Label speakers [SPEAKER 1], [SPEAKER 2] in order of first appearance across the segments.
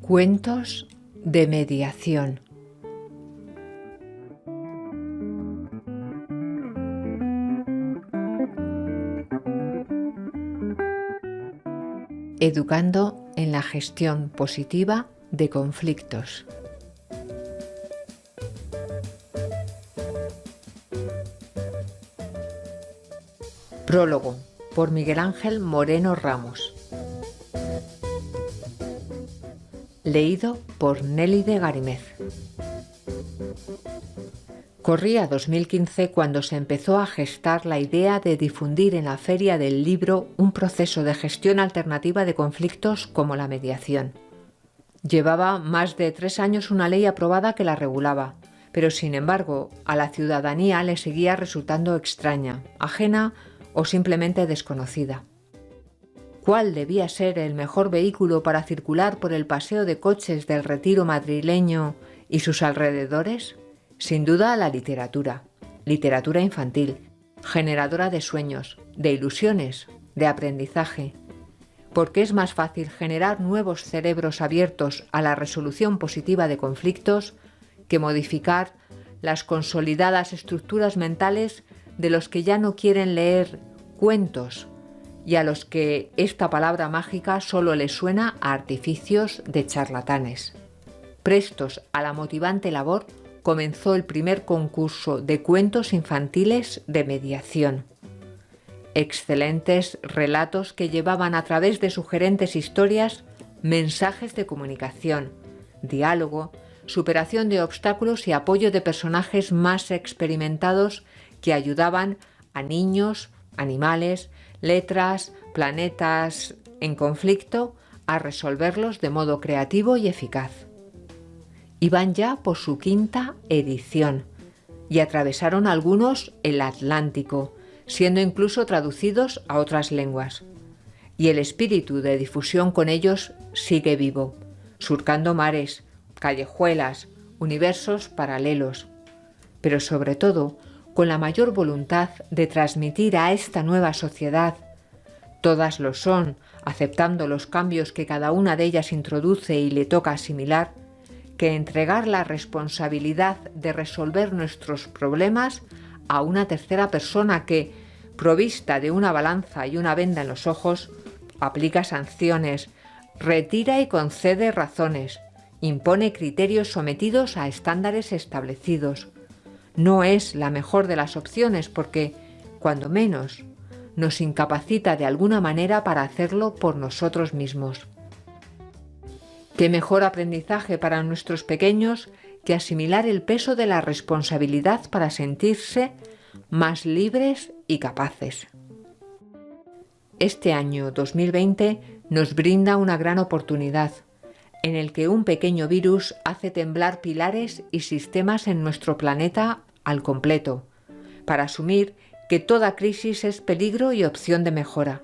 [SPEAKER 1] Cuentos de mediación. Educando en la gestión positiva de conflictos. Prólogo por Miguel Ángel Moreno Ramos. Leído por Nélide Garimez. Corría 2015 cuando se empezó a gestar la idea de difundir en la Feria del Libro un proceso de gestión alternativa de conflictos como la mediación. Llevaba más de 3 años una ley aprobada que la regulaba, pero sin embargo a la ciudadanía le seguía resultando extraña, ajena o simplemente desconocida. ¿Cuál debía ser el mejor vehículo para circular por el paseo de coches del Retiro madrileño y sus alrededores? Sin duda la literatura infantil, generadora de sueños, de ilusiones, de aprendizaje. Porque es más fácil generar nuevos cerebros abiertos a la resolución positiva de conflictos que modificar las consolidadas estructuras mentales de los que ya no quieren leer cuentos y a los que esta palabra mágica solo les suena a artificios de charlatanes. Prestos a la motivante labor, comenzó el primer concurso de cuentos infantiles de mediación. Excelentes relatos que llevaban a través de sugerentes historias mensajes de comunicación, diálogo, superación de obstáculos y apoyo de personajes más experimentados que ayudaban a niños, animales, letras, planetas en conflicto a resolverlos de modo creativo y eficaz. Iban ya por su 5ª edición y atravesaron algunos el Atlántico, siendo incluso traducidos a otras lenguas. Y el espíritu de difusión con ellos sigue vivo, surcando mares, callejuelas, universos paralelos, pero sobre todo con la mayor voluntad de transmitir a esta nueva sociedad, todas lo son, aceptando los cambios que cada una de ellas introduce y le toca asimilar, que entregar la responsabilidad de resolver nuestros problemas a una tercera persona que, provista de una balanza y una venda en los ojos, aplica sanciones, retira y concede razones, impone criterios sometidos a estándares establecidos. No es la mejor de las opciones porque, cuando menos, nos incapacita de alguna manera para hacerlo por nosotros mismos. ¿Qué mejor aprendizaje para nuestros pequeños que asimilar el peso de la responsabilidad para sentirse más libres y capaces? Este año 2020 nos brinda una gran oportunidad, en el que un pequeño virus hace temblar pilares y sistemas en nuestro planeta al completo, para asumir que toda crisis es peligro y opción de mejora,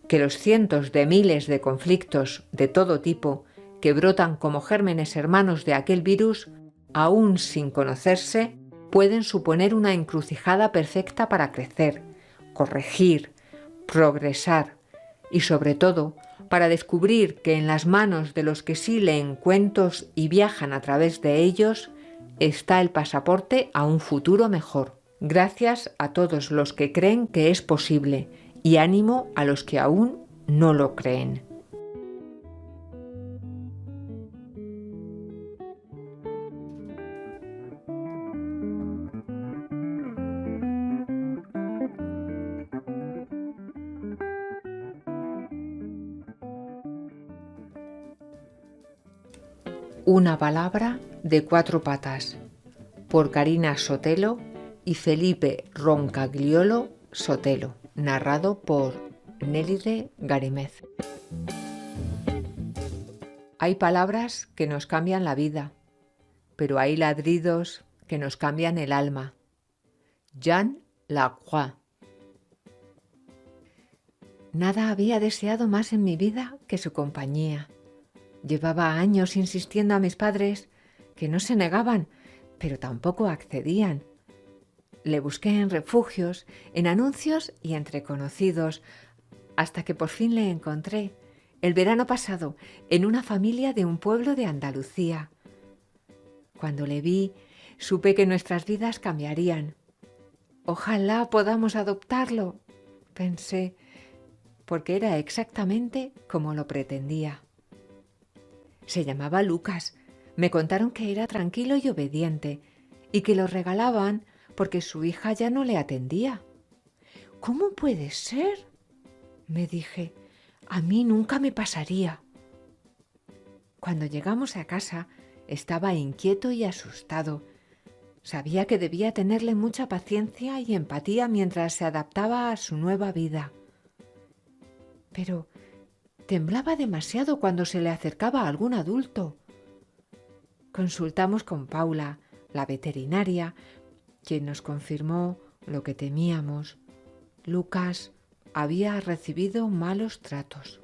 [SPEAKER 1] que los cientos de miles de conflictos de todo tipo que brotan como gérmenes hermanos de aquel virus, aún sin conocerse, pueden suponer una encrucijada perfecta para crecer, corregir, progresar y sobre todo para descubrir que en las manos de los que sí leen cuentos y viajan a través de ellos está el pasaporte a un futuro mejor. Gracias a todos los que creen que es posible y ánimo a los que aún no lo creen. Una palabra de 4 patas, por Karina Sotelo y Felipe Roncagliolo Sotelo, narrado por Nélide Garimez. Hay palabras que nos cambian la vida, pero hay ladridos que nos cambian el alma. Jean Lacroix. Nada había deseado más en mi vida que su compañía. Llevaba años insistiendo a mis padres, que no se negaban, pero tampoco accedían. Le busqué en refugios, en anuncios y entre conocidos, hasta que por fin le encontré el verano pasado, en una familia de un pueblo de Andalucía. Cuando le vi, supe que nuestras vidas cambiarían. Ojalá podamos adoptarlo, pensé, porque era exactamente como lo pretendía. Se llamaba Lucas. Me contaron que era tranquilo y obediente y que lo regalaban porque su hija ya no le atendía. ¿Cómo puede ser?, me dije. A mí nunca me pasaría. Cuando llegamos a casa, estaba inquieto y asustado. Sabía que debía tenerle mucha paciencia y empatía mientras se adaptaba a su nueva vida. Pero temblaba demasiado cuando se le acercaba a algún adulto. Consultamos con Paula, la veterinaria, quien nos confirmó lo que temíamos. Lucas había recibido malos tratos.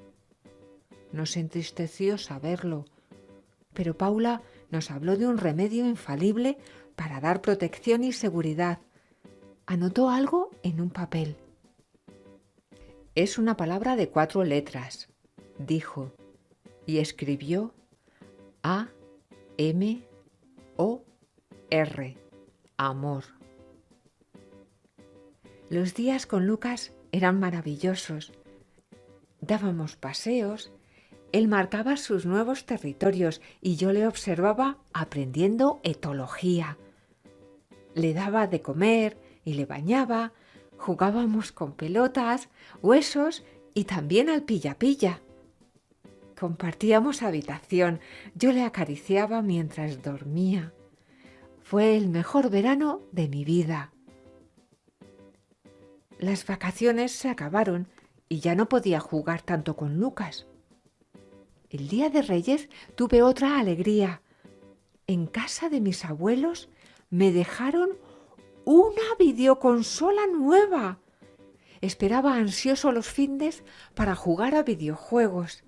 [SPEAKER 1] Nos entristeció saberlo, pero Paula nos habló de un remedio infalible para dar protección y seguridad. Anotó algo en un papel. Es una palabra de 4 letras, dijo, y escribió A-M-O-R, amor. Los días con Lucas eran maravillosos. Dábamos paseos, él marcaba sus nuevos territorios y yo le observaba aprendiendo etología. Le daba de comer y le bañaba, jugábamos con pelotas, huesos y también al pilla-pilla. Compartíamos habitación, yo le acariciaba mientras dormía. Fue el mejor verano de mi vida. Las vacaciones se acabaron y ya no podía jugar tanto con Lucas. El día de Reyes tuve otra alegría. En casa de mis abuelos me dejaron una videoconsola nueva. Esperaba ansioso los findes para jugar a videojuegos.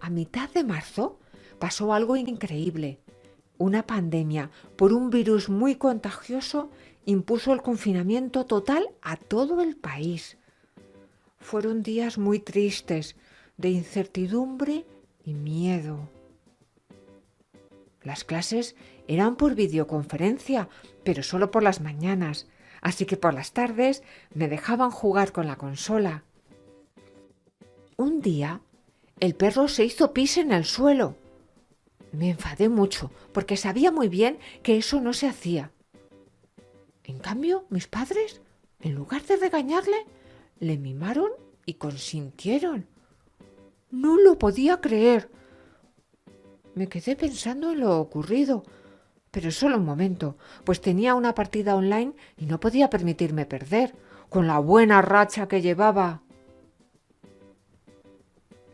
[SPEAKER 1] A mitad de marzo pasó algo increíble. Una pandemia por un virus muy contagioso impuso el confinamiento total a todo el país. Fueron días muy tristes, de incertidumbre y miedo. Las clases eran por videoconferencia, pero solo por las mañanas, así que por las tardes me dejaban jugar con la consola. Un día, el perro se hizo pis en el suelo. Me enfadé mucho, porque sabía muy bien que eso no se hacía. En cambio, mis padres, en lugar de regañarle, le mimaron y consintieron. No lo podía creer. Me quedé pensando en lo ocurrido, pero solo un momento, pues tenía una partida online y no podía permitirme perder, con la buena racha que llevaba.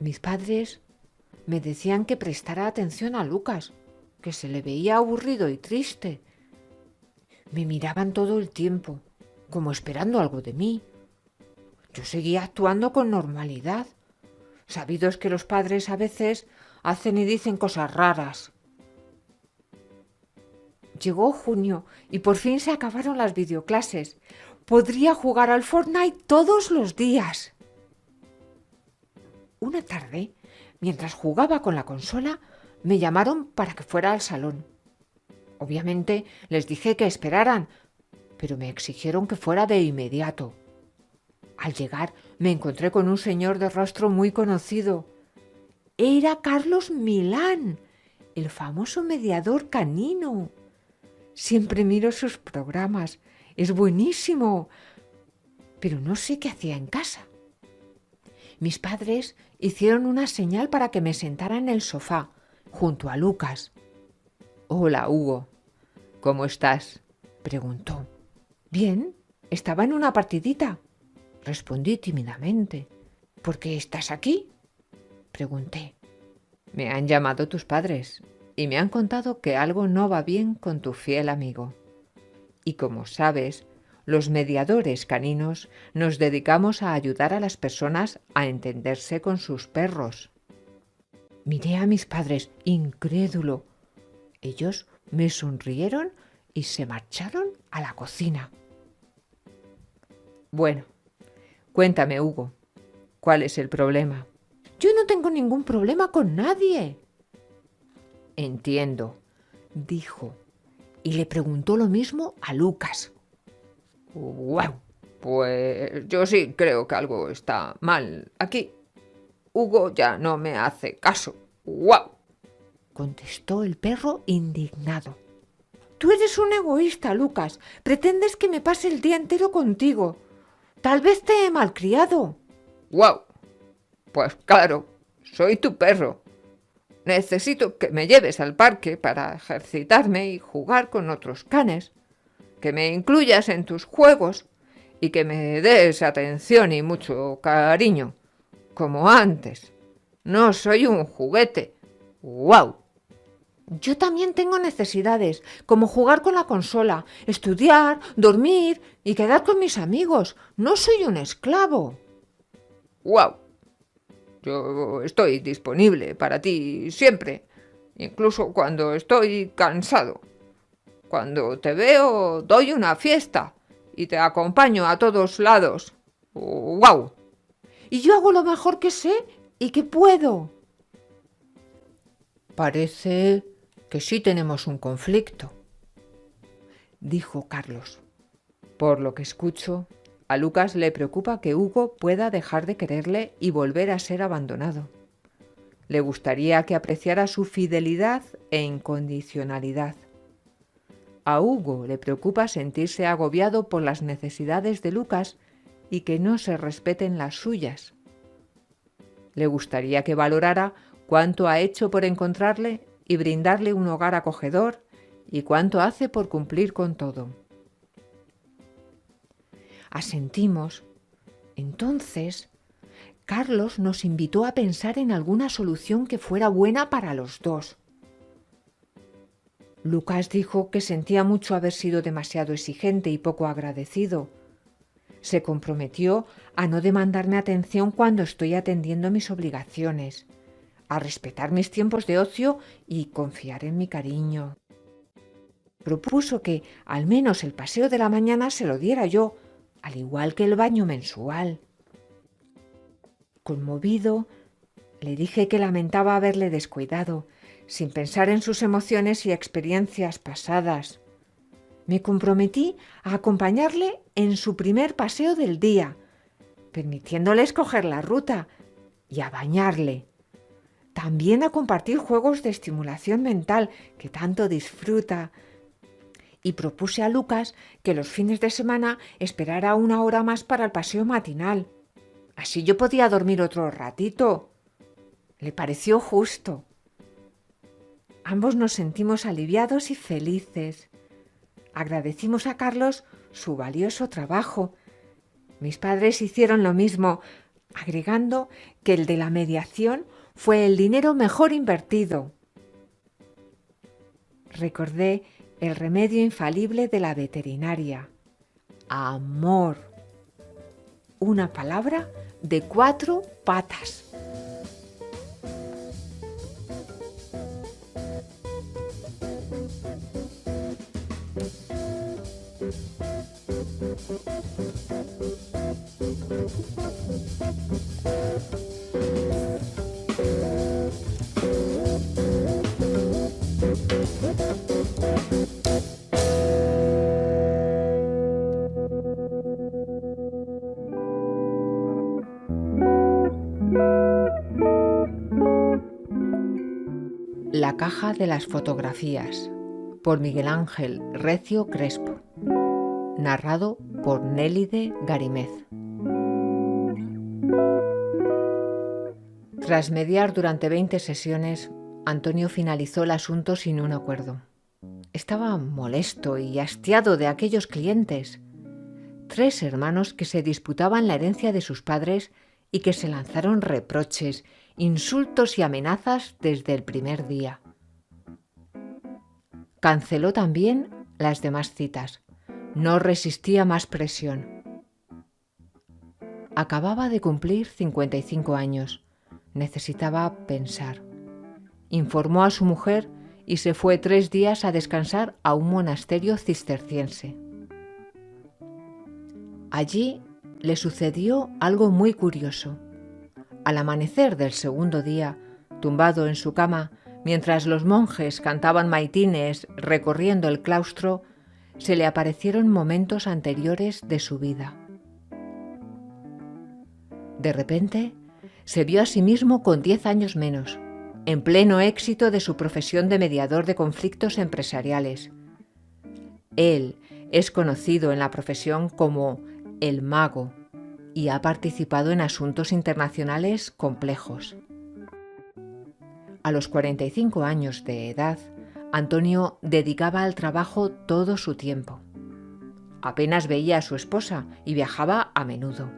[SPEAKER 1] Mis padres me decían que prestara atención a Lucas, que se le veía aburrido y triste. Me miraban todo el tiempo, como esperando algo de mí. Yo seguía actuando con normalidad. Sabido es que los padres a veces hacen y dicen cosas raras. Llegó junio y por fin se acabaron las videoclases. Podría jugar al Fortnite todos los días. Una tarde, mientras jugaba con la consola, me llamaron para que fuera al salón. Obviamente les dije que esperaran, pero me exigieron que fuera de inmediato. Al llegar me encontré con un señor de rostro muy conocido. Era Carlos Milán, el famoso mediador canino. Siempre miro sus programas. Es buenísimo. Pero no sé qué hacía en casa. Mis padres hicieron una señal para que me sentara en el sofá, junto a Lucas. «Hola, Hugo. ¿Cómo estás?», preguntó. «Bien, estaba en una partidita», respondí tímidamente. «¿Por qué estás aquí?», pregunté. «Me han llamado tus padres y me han contado que algo no va bien con tu fiel amigo. Y como sabes, los mediadores caninos nos dedicamos a ayudar a las personas a entenderse con sus perros». Miré a mis padres, incrédulo. Ellos me sonrieron y se marcharon a la cocina. «Bueno, cuéntame, Hugo, ¿Cuál es el problema?
[SPEAKER 2] Yo no tengo ningún problema con nadie.
[SPEAKER 1] Entiendo, dijo, y le preguntó lo mismo a Lucas. ¡Guau! Pues yo sí creo que algo está mal aquí. Hugo ya no me hace caso. ¡Guau!
[SPEAKER 2] Contestó el perro indignado. Tú eres un egoísta, Lucas. Pretendes que me pase el día entero contigo. Tal vez te he malcriado.
[SPEAKER 1] ¡Guau! Pues claro, soy tu perro. Necesito que me lleves al parque para ejercitarme y jugar con otros canes, que me incluyas en tus juegos y que me des atención y mucho cariño, como antes. No soy un juguete. ¡Guau!
[SPEAKER 2] Yo también tengo necesidades, como jugar con la consola, estudiar, dormir y quedar con mis amigos. No soy un esclavo.
[SPEAKER 1] ¡Guau! Yo estoy disponible para ti siempre, incluso cuando estoy cansado. Cuando te veo, doy una fiesta y te acompaño a todos lados. ¡Guau!
[SPEAKER 2] Y yo hago lo mejor que sé y que puedo.
[SPEAKER 1] Parece que sí tenemos un conflicto, dijo Carlos. Por lo que escucho, a Lucas le preocupa que Hugo pueda dejar de quererle y volver a ser abandonado. Le gustaría que apreciara su fidelidad e incondicionalidad. A Hugo le preocupa sentirse agobiado por las necesidades de Lucas y que no se respeten las suyas. Le gustaría que valorara cuánto ha hecho por encontrarle y brindarle un hogar acogedor y cuánto hace por cumplir con todo.
[SPEAKER 2] Asentimos. Entonces, Carlos nos invitó a pensar en alguna solución que fuera buena para los dos. Lucas dijo que sentía mucho haber sido demasiado exigente y poco agradecido. Se comprometió a no demandarme atención cuando estoy atendiendo mis obligaciones, a respetar mis tiempos de ocio y confiar en mi cariño. Propuso que al menos el paseo de la mañana se lo diera yo, al igual que el baño mensual. Conmovido, le dije que lamentaba haberle descuidado, sin pensar en sus emociones y experiencias pasadas. Me comprometí a acompañarle en su primer paseo del día, permitiéndole escoger la ruta y a bañarle. También a compartir juegos de estimulación mental que tanto disfruta. Y propuse a Lucas que los fines de semana esperara una hora más para el paseo matinal. Así yo podía dormir otro ratito. Le pareció justo. Ambos nos sentimos aliviados y felices. Agradecimos a Carlos su valioso trabajo. Mis padres hicieron lo mismo, agregando que el de la mediación fue el dinero mejor invertido. Recordé el remedio infalible de la veterinaria. Amor. Una palabra de 4 patas. La caja de las fotografías, por Miguel Ángel Recio Crespo. Narrado por Nélide Garimez. Tras mediar durante 20 sesiones, Antonio finalizó el asunto sin un acuerdo. Estaba molesto y hastiado de aquellos clientes. 3 hermanos que se disputaban la herencia de sus padres y que se lanzaron reproches, insultos y amenazas desde el primer día. Canceló también las demás citas. No resistía más presión. Acababa de cumplir 55 años. Necesitaba pensar. Informó a su mujer y se fue 3 días a descansar a un monasterio cisterciense. Allí le sucedió algo muy curioso.
[SPEAKER 1] Al amanecer del segundo día, tumbado en su cama, mientras los monjes cantaban maitines recorriendo el claustro, se le aparecieron momentos anteriores de su vida. De repente, se vio a sí mismo con 10 años menos, en pleno éxito de su profesión de mediador de conflictos empresariales. Él es conocido en la profesión como el mago y ha participado en asuntos internacionales complejos. A los 45 años de edad, Antonio dedicaba al trabajo todo su tiempo. Apenas veía a su esposa y viajaba a menudo.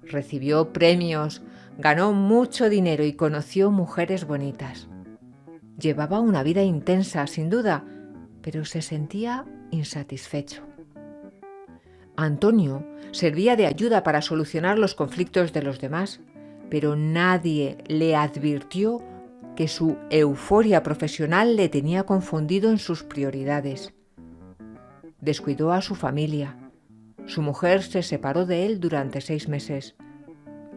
[SPEAKER 1] Recibió premios, ganó mucho dinero y conoció mujeres bonitas. Llevaba una vida intensa, sin duda, pero se sentía insatisfecho. Antonio servía de ayuda para solucionar los conflictos de los demás, pero nadie le advirtió que su euforia profesional le tenía confundido en sus prioridades. Descuidó a su familia. Su mujer se separó de él durante 6 meses.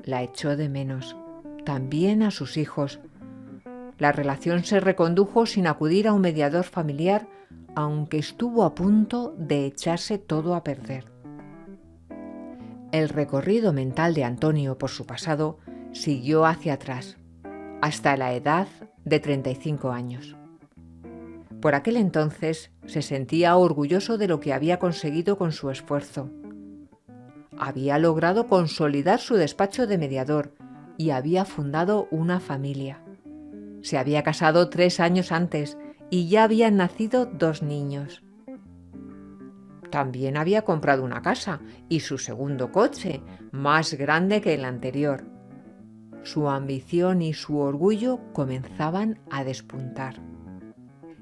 [SPEAKER 1] La echó de menos. También a sus hijos. La relación se recondujo sin acudir a un mediador familiar, aunque estuvo a punto de echarse todo a perder. El recorrido mental de Antonio por su pasado siguió hacia atrás, hasta la edad de 35 años. Por aquel entonces se sentía orgulloso de lo que había conseguido con su esfuerzo. Había logrado consolidar su despacho de mediador y había fundado una familia. Se había casado 3 años antes y ya habían nacido 2 niños. También había comprado una casa y su segundo coche, más grande que el anterior. Su ambición y su orgullo comenzaban a despuntar.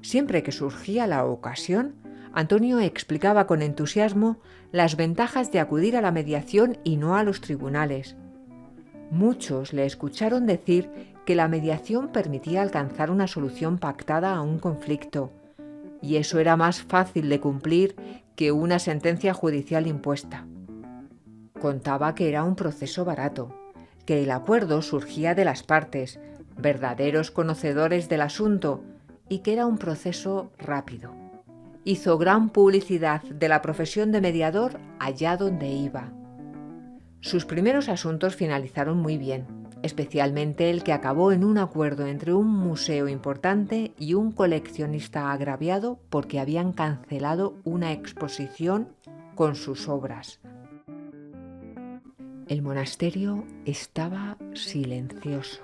[SPEAKER 1] Siempre que surgía la ocasión, Antonio explicaba con entusiasmo las ventajas de acudir a la mediación y no a los tribunales. Muchos le escucharon decir que la mediación permitía alcanzar una solución pactada a un conflicto, y eso era más fácil de cumplir que una sentencia judicial impuesta. Contaba que era un proceso barato, que el acuerdo surgía de las partes, verdaderos conocedores del asunto, y que era un proceso rápido. Hizo gran publicidad de la profesión de mediador allá donde iba. Sus primeros asuntos finalizaron muy bien, especialmente el que acabó en un acuerdo entre un museo importante y un coleccionista agraviado porque habían cancelado una exposición con sus obras. El monasterio estaba silencioso.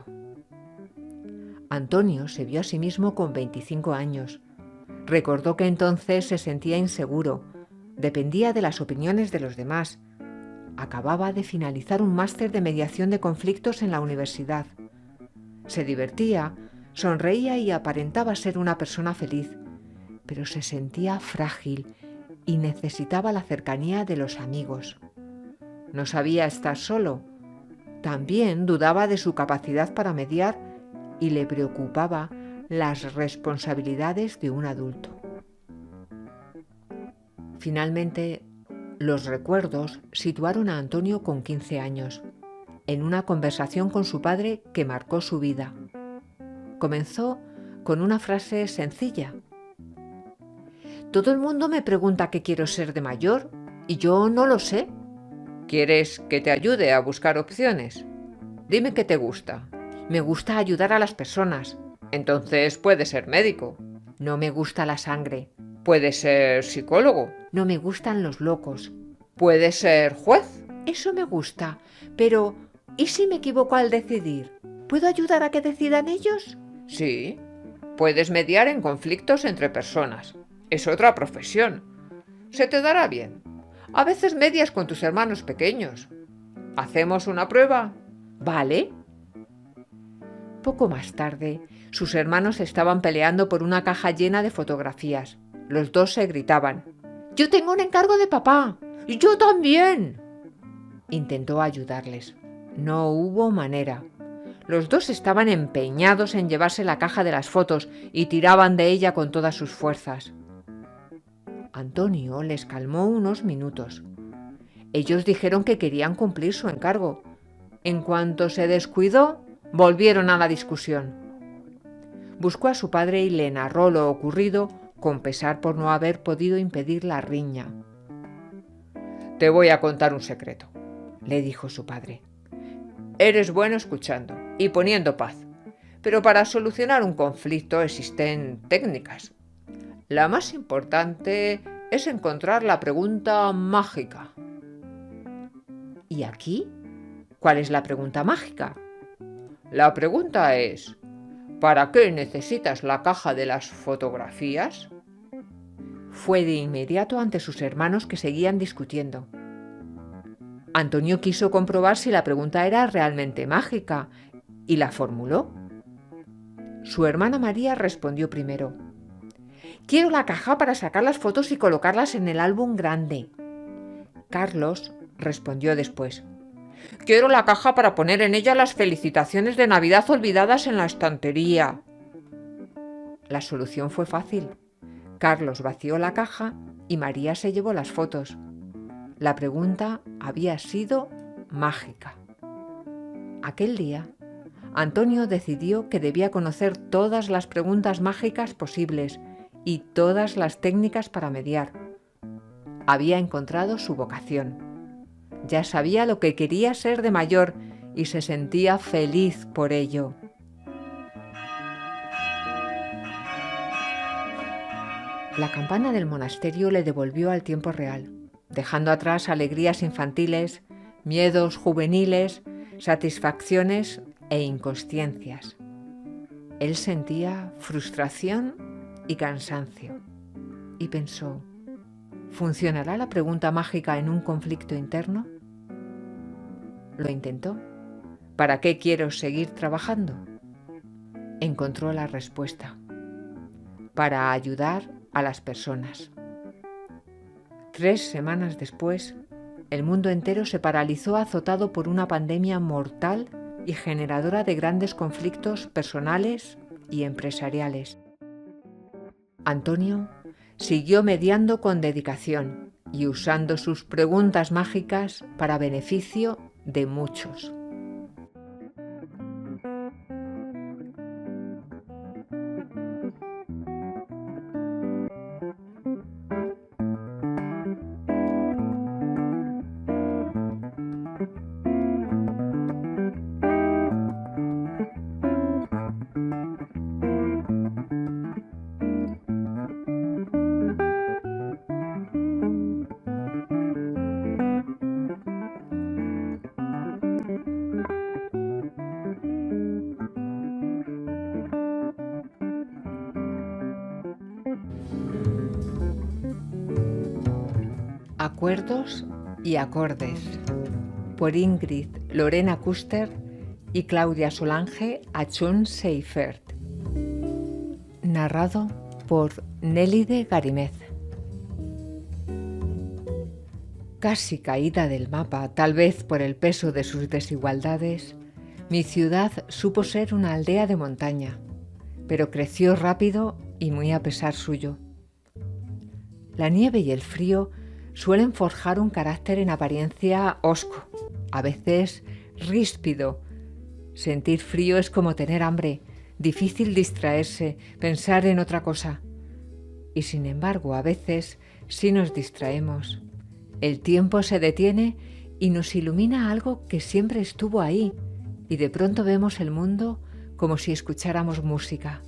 [SPEAKER 1] Antonio se vio a sí mismo con 25 años. Recordó que entonces se sentía inseguro, dependía de las opiniones de los demás. Acababa de finalizar un máster de mediación de conflictos en la universidad. Se divertía, sonreía y aparentaba ser una persona feliz, pero se sentía frágil y necesitaba la cercanía de los amigos. No sabía estar solo. También dudaba de su capacidad para mediar y le preocupaba las responsabilidades de un adulto. Finalmente, los recuerdos situaron a Antonio con 15 años, en una conversación con su padre que marcó su vida. Comenzó con una frase sencilla. Todo el mundo me pregunta qué quiero ser de mayor y yo no lo sé. ¿Quieres que te ayude a buscar opciones? Dime qué te gusta. Me gusta ayudar a las personas. Entonces puedes ser médico. No me gusta la sangre. Puedes ser psicólogo. No me gustan los locos. Puedes ser juez. Eso me gusta. Pero, ¿y si me equivoco al decidir? ¿Puedo ayudar a que decidan ellos? Sí. Puedes mediar en conflictos entre personas. Es otra profesión. Se te dará bien. A veces medias con tus hermanos pequeños. ¿Hacemos una prueba? Vale. Poco más tarde, sus hermanos estaban peleando por una caja llena de fotografías. Los dos se gritaban. ¡Yo tengo un encargo de papá! ¡Y yo también! Intentó ayudarles. No hubo manera. Los dos estaban empeñados en llevarse la caja de las fotos y tiraban de ella con todas sus fuerzas. Antonio les calmó unos minutos. Ellos dijeron que querían cumplir su encargo. En cuanto se descuidó, volvieron a la discusión. Buscó a su padre y le narró lo ocurrido, con pesar por no haber podido impedir la riña. «Te voy a contar un secreto», le dijo su padre. «Eres bueno escuchando y poniendo paz, pero para solucionar un conflicto existen técnicas. La más importante es encontrar la pregunta mágica». ¿Y aquí? ¿Cuál es la pregunta mágica? La pregunta es: ¿para qué necesitas la caja de las fotografías? Fue de inmediato ante sus hermanos, que seguían discutiendo. Antonio quiso comprobar si la pregunta era realmente mágica y la formuló. Su hermana María respondió primero: «Quiero la caja para sacar las fotos y colocarlas en el álbum grande». Carlos respondió después: «Quiero la caja para poner en ella las felicitaciones de Navidad olvidadas en la estantería». La solución fue fácil. Carlos vació la caja y María se llevó las fotos. La pregunta había sido mágica. Aquel día, Antonio decidió que debía conocer todas las preguntas mágicas posibles y todas las técnicas para mediar. Había encontrado su vocación. Ya sabía lo que quería ser de mayor y se sentía feliz por ello. La campana del monasterio le devolvió al tiempo real, dejando atrás alegrías infantiles, miedos juveniles, satisfacciones e inconsciencias. Él sentía frustración y cansancio y pensó: ¿funcionará la pregunta mágica en un conflicto interno? Lo intentó. ¿Para qué quiero seguir trabajando? Encontró la respuesta: para ayudar a las personas. 3 semanas después, el mundo entero se paralizó, azotado por una pandemia mortal y generadora de grandes conflictos personales y empresariales. Antonio siguió mediando con dedicación y usando sus preguntas mágicas para beneficio de muchos. Acuerdos y acordes, por Ingrid Lorena Kuster y Claudia Solange Achún Seifert. Narrado por Nélide Garimez. Casi caída del mapa, tal vez por el peso de sus desigualdades, mi ciudad supo ser una aldea de montaña, pero creció rápido y muy a pesar suyo. La nieve y el frío suelen forjar un carácter en apariencia hosco, a veces ríspido. Sentir frío es como tener hambre, difícil distraerse, pensar en otra cosa. Y sin embargo, a veces sí nos distraemos. El tiempo se detiene y nos ilumina algo que siempre estuvo ahí, y de pronto vemos el mundo como si escucháramos música.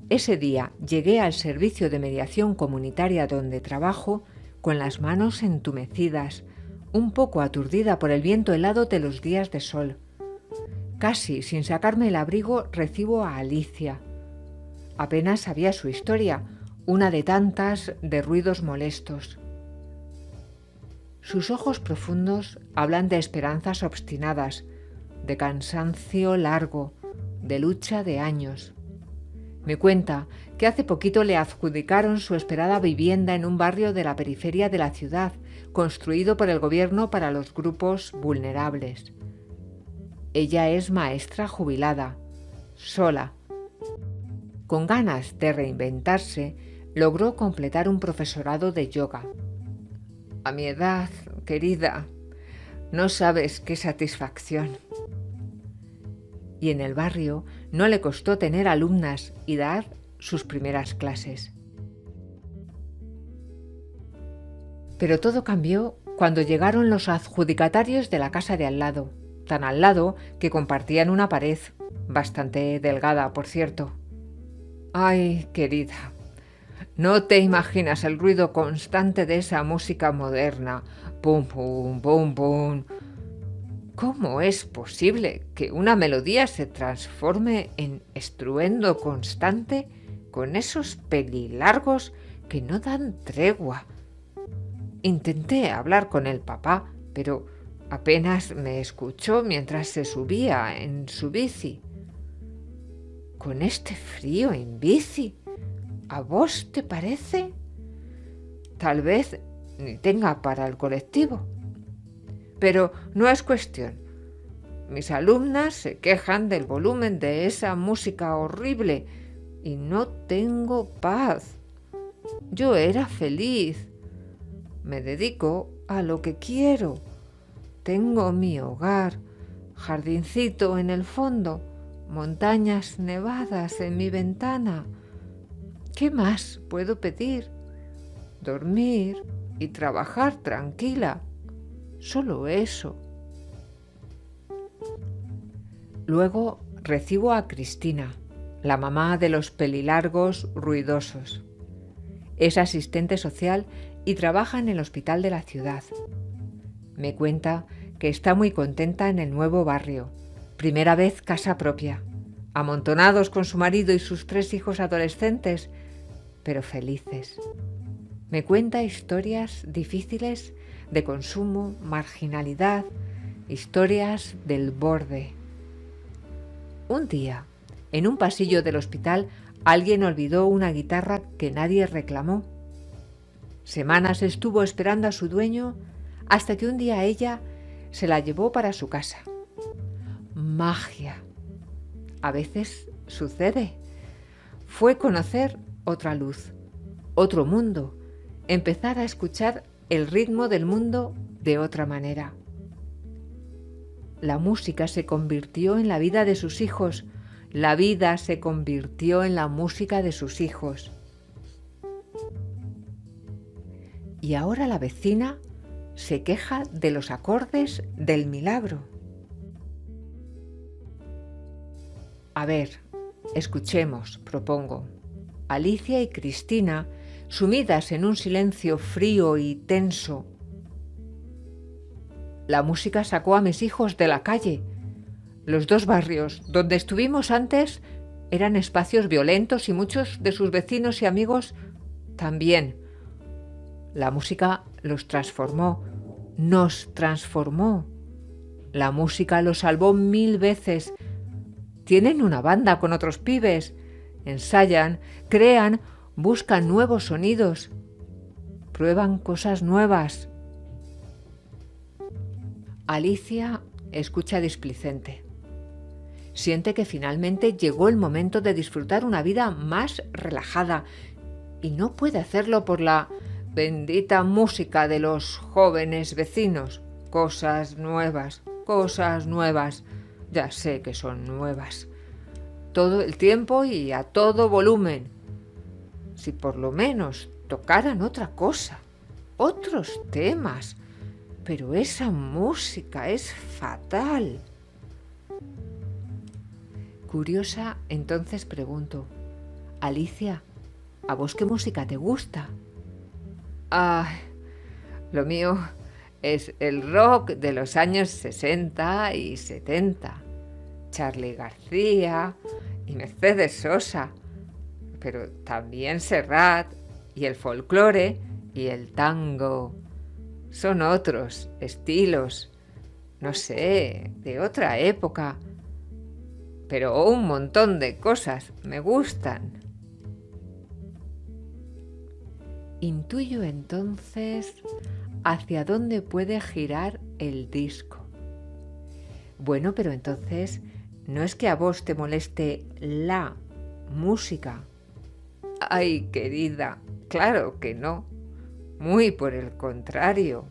[SPEAKER 1] Ese día llegué al servicio de mediación comunitaria donde trabajo con las manos entumecidas, un poco aturdida por el viento helado de los días de sol. Casi sin sacarme el abrigo recibo a Alicia. Apenas sabía su historia, una de tantas de ruidos molestos. Sus ojos profundos hablan de esperanzas obstinadas, de cansancio largo, de lucha de años. Me cuenta que hace poquito le adjudicaron su esperada vivienda en un barrio de la periferia de la ciudad, construido por el gobierno para los grupos vulnerables. Ella es maestra jubilada, sola. Con ganas de reinventarse, logró completar un profesorado de yoga. A mi edad, querida, No sabes qué satisfacción. Y en el barrio no le costó tener alumnas y dar sus primeras clases. Pero todo cambió cuando llegaron los adjudicatarios de la casa de al lado, tan al lado que compartían una pared, bastante delgada, por cierto. Ay, querida, no te imaginas el ruido constante de esa música moderna. Pum, pum, pum, pum. ¿Cómo es posible que una melodía se transforme en estruendo constante con esos pelilargos que no dan tregua? Intenté hablar con el papá, pero apenas me escuchó mientras se subía en su bici. ¿Con este frío en bici? ¿A vos te parece? Tal vez ni tenga para el colectivo. Pero no es cuestión. Mis alumnas se quejan del volumen de esa música horrible y no tengo paz. Yo era feliz. Me dedico a lo que quiero. Tengo mi hogar, jardincito en el fondo, montañas nevadas en mi ventana. ¿Qué más puedo pedir? Dormir y trabajar tranquila. Solo eso. Luego recibo a Cristina, la mamá de los pelilargos ruidosos. Es asistente social y trabaja en el hospital de la ciudad. Me cuenta que está muy contenta en el nuevo barrio, primera vez casa propia, amontonados con su marido y sus 3 hijos adolescentes, pero felices. Me cuenta historias difíciles de consumo, marginalidad, historias del borde. Un día, en un pasillo del hospital, alguien olvidó una guitarra que nadie reclamó. Semanas estuvo esperando a su dueño hasta que un día ella se la llevó para su casa. Magia. A veces sucede. Fue conocer otra luz, otro mundo, empezar a escuchar el ritmo del mundo de otra manera. La música se convirtió en la vida de sus hijos, la vida se convirtió en la música de sus hijos. Y ahora la vecina se queja de los acordes del milagro. A ver, escuchemos, propongo. Alicia y Cristina, sumidas en un silencio frío y tenso. La música sacó a mis hijos de la calle. Los 2 barrios donde estuvimos antes eran espacios violentos y muchos de sus vecinos y amigos también. La música los transformó, nos transformó. La música los salvó 1000 veces. Tienen una banda con otros pibes. Ensayan, crean, buscan nuevos sonidos. Prueban cosas nuevas. Alicia escucha displicente. Siente que finalmente llegó el momento de disfrutar una vida más relajada y no puede hacerlo por la bendita música de los jóvenes vecinos. Cosas nuevas, ya sé que son nuevas. Todo el tiempo y a todo volumen. Si por lo menos tocaran otra cosa, otros temas. Pero esa música es fatal. Curiosa, entonces pregunto: Alicia, ¿a vos qué música te gusta? Lo mío es el rock de los años 60 y 70. Charly García y Mercedes Sosa, pero también Serrat y el folclore y el tango. Son otros estilos, no sé, de otra época, pero un montón de cosas me gustan. Intuyo entonces hacia dónde puede girar el disco. Bueno, pero entonces no es que a vos te moleste la música. Ay, querida, claro que no. Muy por el contrario.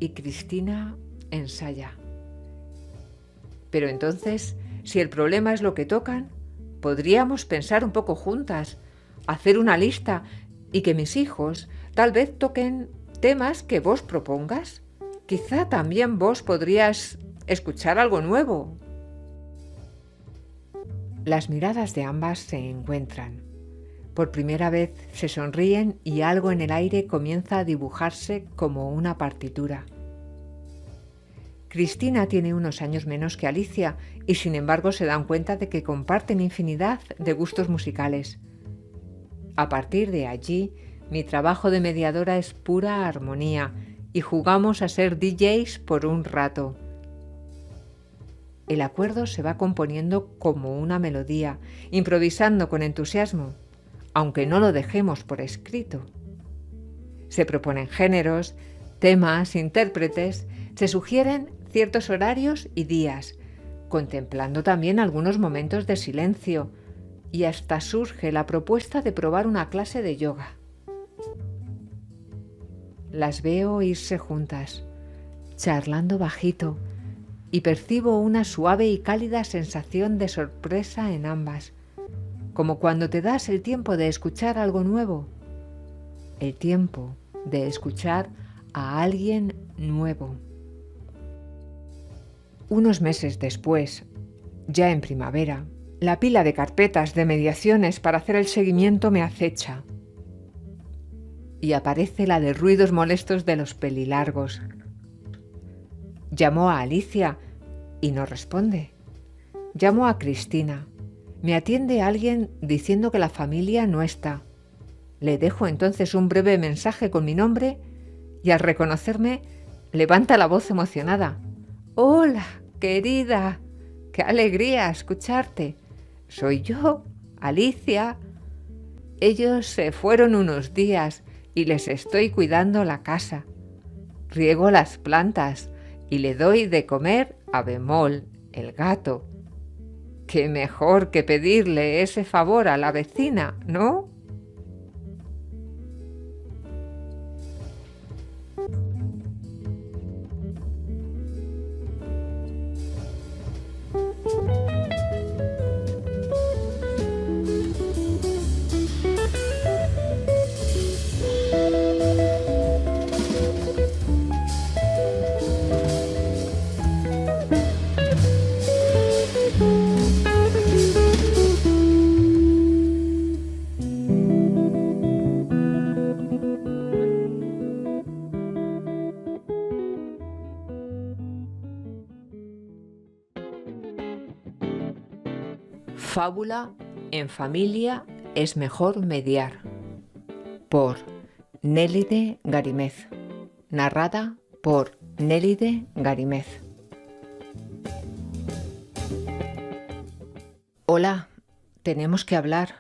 [SPEAKER 1] y Cristina ensaya. Pero entonces, si el problema es lo que tocan, podríamos pensar un poco juntas, hacer una lista y que mis hijos tal vez toquen temas que vos propongas. Quizá también vos podrías escuchar algo nuevo. Las miradas de ambas se encuentran. Por primera vez se sonríen y algo en el aire comienza a dibujarse como una partitura. Cristina tiene unos años menos que Alicia y sin embargo se dan cuenta de que comparten infinidad de gustos musicales. A partir de allí, mi trabajo de mediadora es pura armonía y jugamos a ser DJs por un rato. El acuerdo se va componiendo como una melodía, improvisando con entusiasmo, aunque no lo dejemos por escrito. Se proponen géneros, temas, intérpretes, se sugieren ciertos horarios y días, contemplando también algunos momentos de silencio, y hasta surge la propuesta de probar una clase de yoga. Las veo irse juntas, charlando bajito, y percibo una suave y cálida sensación de sorpresa en ambas, como cuando te das el tiempo de escuchar algo nuevo, el tiempo de escuchar a alguien nuevo. Unos meses después, ya en primavera, la pila de carpetas de mediaciones para hacer el seguimiento me acecha. Y aparece la de ruidos molestos de los pelilargos. Llamo a Alicia y no responde. Llamo a Cristina. Me atiende alguien diciendo que la familia no está. Le dejo entonces un breve mensaje con mi nombre y al reconocerme levanta la voz emocionada. «Hola, querida, qué alegría escucharte. Soy yo, Alicia. Ellos se fueron unos días y les estoy cuidando la casa. Riego las plantas y le doy de comer a Bemol, el gato. Qué mejor que pedirle ese favor a la vecina, ¿no?» Fábula En familia es mejor mediar, por Nélide Garimez, narrada por Nélide Garimez. Hola, tenemos que hablar.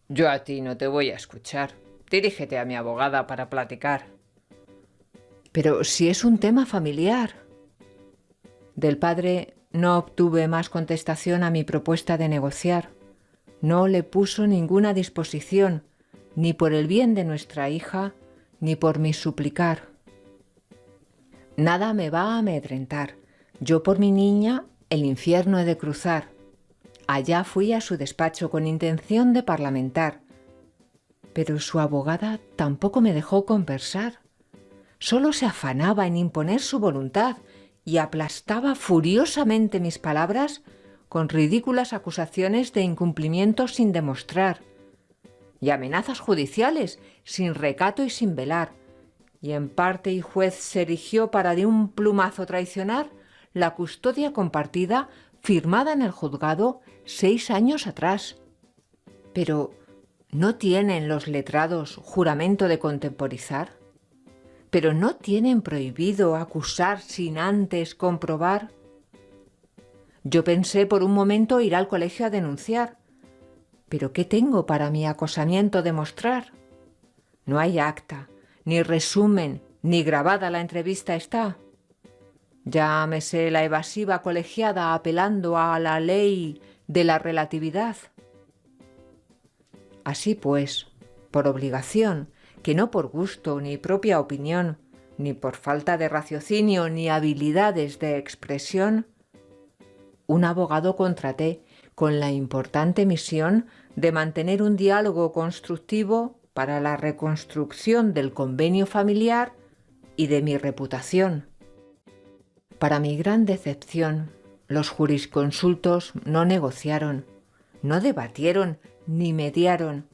[SPEAKER 1] Yo a ti no te voy a escuchar. Dirígete a mi abogada para platicar. Pero si es un tema familiar. Del padre no obtuve más contestación a mi propuesta de negociar. No le puso ninguna disposición, ni por el bien de nuestra hija, ni por mi suplicar. Nada me va a amedrentar. Yo por mi niña el infierno he de cruzar. Allá fui a su despacho con intención de parlamentar, pero su abogada tampoco me dejó conversar. Solo se afanaba en imponer su voluntad y aplastaba furiosamente mis palabras con ridículas acusaciones de incumplimiento sin demostrar, y amenazas judiciales sin recato y sin velar, y en parte y juez se erigió para de un plumazo traicionar la custodia compartida firmada en el juzgado 6 años atrás. Pero, ¿no tienen los letrados juramento de contemporizar? ¿Pero no tienen prohibido acusar sin antes comprobar? Yo pensé por un momento ir al colegio a denunciar. ¿Pero qué tengo para mi acosamiento demostrar? No hay acta, ni resumen, ni grabada la entrevista está. Ya me sé la evasiva colegiada apelando a la ley de la relatividad. Así pues, por obligación, que no por gusto ni propia opinión, ni por falta de raciocinio ni habilidades de expresión, un abogado contraté con la importante misión de mantener un diálogo constructivo para la reconstrucción del convenio familiar y de mi reputación. Para mi gran decepción, los jurisconsultos no negociaron, no debatieron ni mediaron.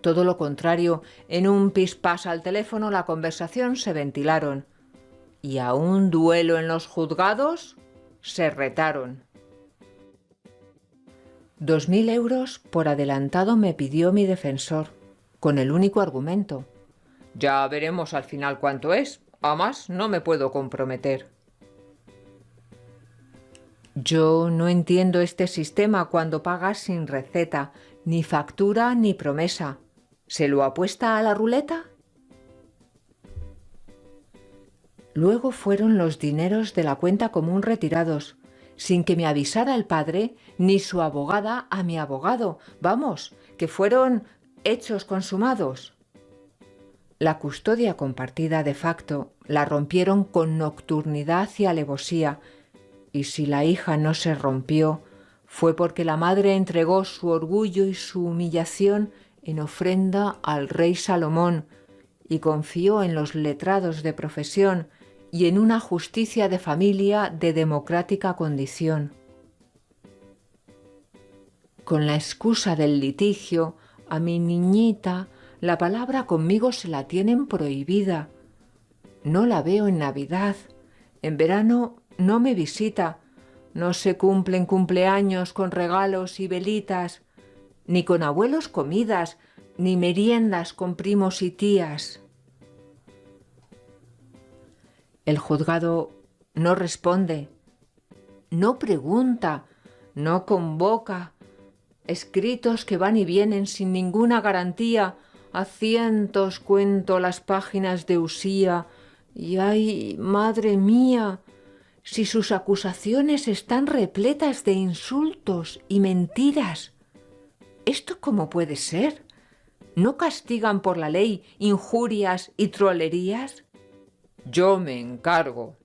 [SPEAKER 1] Todo lo contrario, en un pispás al teléfono la conversación se ventilaron y a un duelo en los juzgados se retaron. 2.000 euros por adelantado me pidió mi defensor, con el único argumento: ya veremos al final cuánto es, a más no me puedo comprometer. Yo no entiendo este sistema cuando pagas sin receta, ni factura ni promesa. ¿Se lo apuesta a la ruleta? Luego fueron los dineros de la cuenta común retirados, sin que me avisara el padre ni su abogada a mi abogado. Vamos, que fueron hechos consumados. La custodia compartida de facto la rompieron con nocturnidad y alevosía, y si la hija no se rompió, fue porque la madre entregó su orgullo y su humillación en ofrenda al rey Salomón y confió en los letrados de profesión y en una justicia de familia de democrática condición. Con la excusa del litigio, a mi niñita la palabra conmigo se la tienen prohibida. No la veo en Navidad, en verano no me visita, no se cumplen cumpleaños con regalos y velitas, ni con abuelos comidas, ni meriendas con primos y tías. El juzgado no responde, no pregunta, no convoca. Escritos que van y vienen sin ninguna garantía, a cientos cuento las páginas de Usía, y ¡ay, madre mía!, si sus acusaciones están repletas de insultos y mentiras. ¿Esto cómo puede ser? ¿No castigan por la ley injurias y trolerías? Yo me encargo,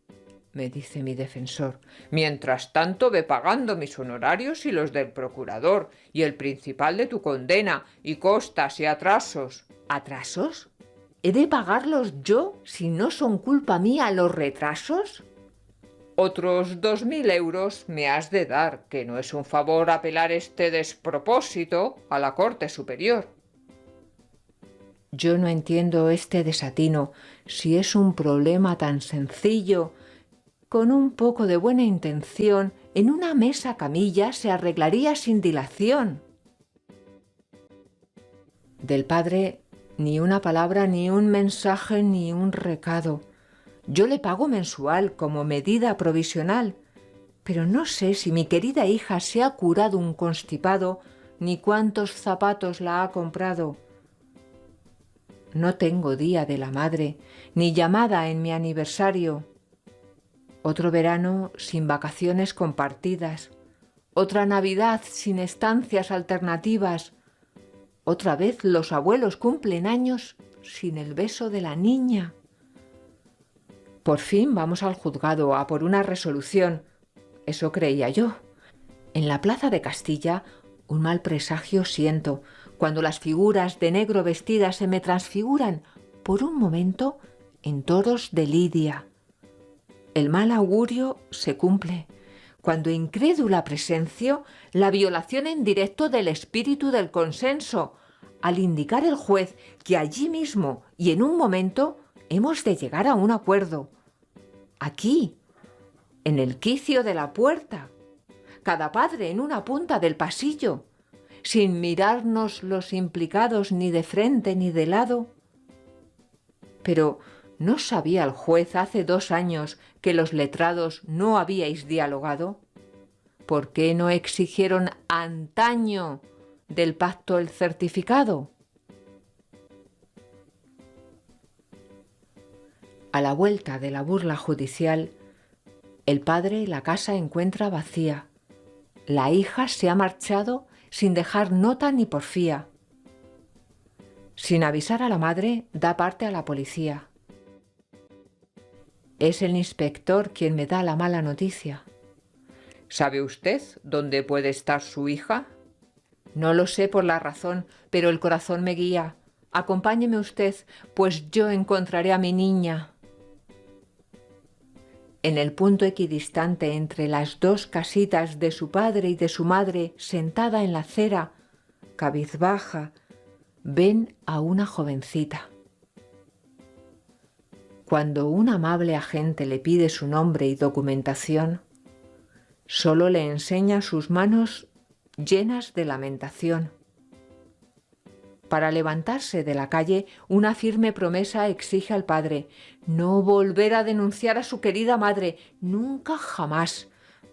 [SPEAKER 1] me dice mi defensor. Mientras tanto ve pagando mis honorarios y los del procurador y el principal de tu condena y costas y atrasos. ¿Atrasos? ¿He de pagarlos yo si no son culpa mía los retrasos? Otros 2.000 euros me has de dar, que no es un favor apelar este despropósito a la Corte Superior. Yo no entiendo este desatino, si es un problema tan sencillo. Con un poco de buena intención, en una mesa camilla se arreglaría sin dilación. Del padre, ni una palabra, ni un mensaje, ni un recado. Yo le pago mensual como medida provisional, pero no sé si mi querida hija se ha curado un constipado, ni cuántos zapatos la ha comprado. No tengo día de la madre, ni llamada en mi aniversario. Otro verano sin vacaciones compartidas, otra Navidad sin estancias alternativas. Otra vez los abuelos cumplen años sin el beso de la niña. Por fin vamos al juzgado a por una resolución. Eso creía yo. En la plaza de Castilla un mal presagio siento, cuando las figuras de negro vestidas se me transfiguran por un momento en toros de lidia. El mal augurio se cumple, cuando incrédula presencio la violación en directo del espíritu del consenso, al indicar el juez que allí mismo y en un momento hemos de llegar a un acuerdo. Aquí, en el quicio de la puerta, cada padre en una punta del pasillo, sin mirarnos los implicados ni de frente ni de lado. Pero ¿no sabía el juez hace 2 años que los letrados no habíais dialogado? ¿Por qué no exigieron antaño del pacto el certificado? A la vuelta de la burla judicial, el padre la casa encuentra vacía. La hija se ha marchado sin dejar nota ni porfía. Sin avisar a la madre, da parte a la policía. Es el inspector quien me da la mala noticia.
[SPEAKER 2] ¿Sabe usted dónde puede estar su hija?
[SPEAKER 1] No lo sé por la razón, pero el corazón me guía. Acompáñeme usted, pues yo encontraré a mi niña. En el punto equidistante entre las dos casitas de su padre y de su madre, sentada en la acera, cabizbaja, ven a una jovencita. Cuando un amable agente le pide su nombre y documentación, solo le enseña sus manos llenas de lamentación. Para levantarse de la calle, una firme promesa exige al padre no volver a denunciar a su querida madre, nunca jamás,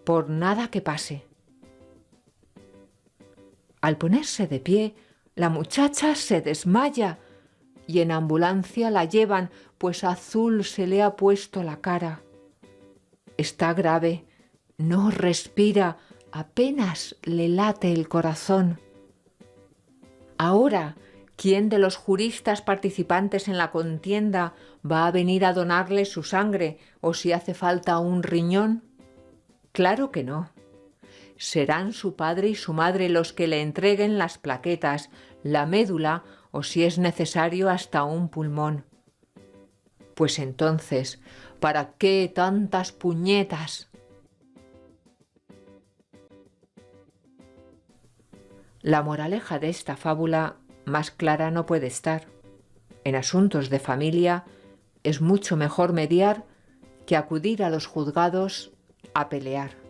[SPEAKER 1] por nada que pase. Al ponerse de pie, la muchacha se desmaya y en ambulancia la llevan, pues azul se le ha puesto la cara. Está grave, no respira, apenas le late el corazón. Ahora, ¿quién de los juristas participantes en la contienda va a venir a donarle su sangre o si hace falta un riñón? Claro que no. Serán su padre y su madre los que le entreguen las plaquetas, la médula o si es necesario hasta un pulmón. Pues entonces, ¿para qué tantas puñetas? La moraleja de esta fábula más clara no puede estar. En asuntos de familia es mucho mejor mediar que acudir a los juzgados a pelear.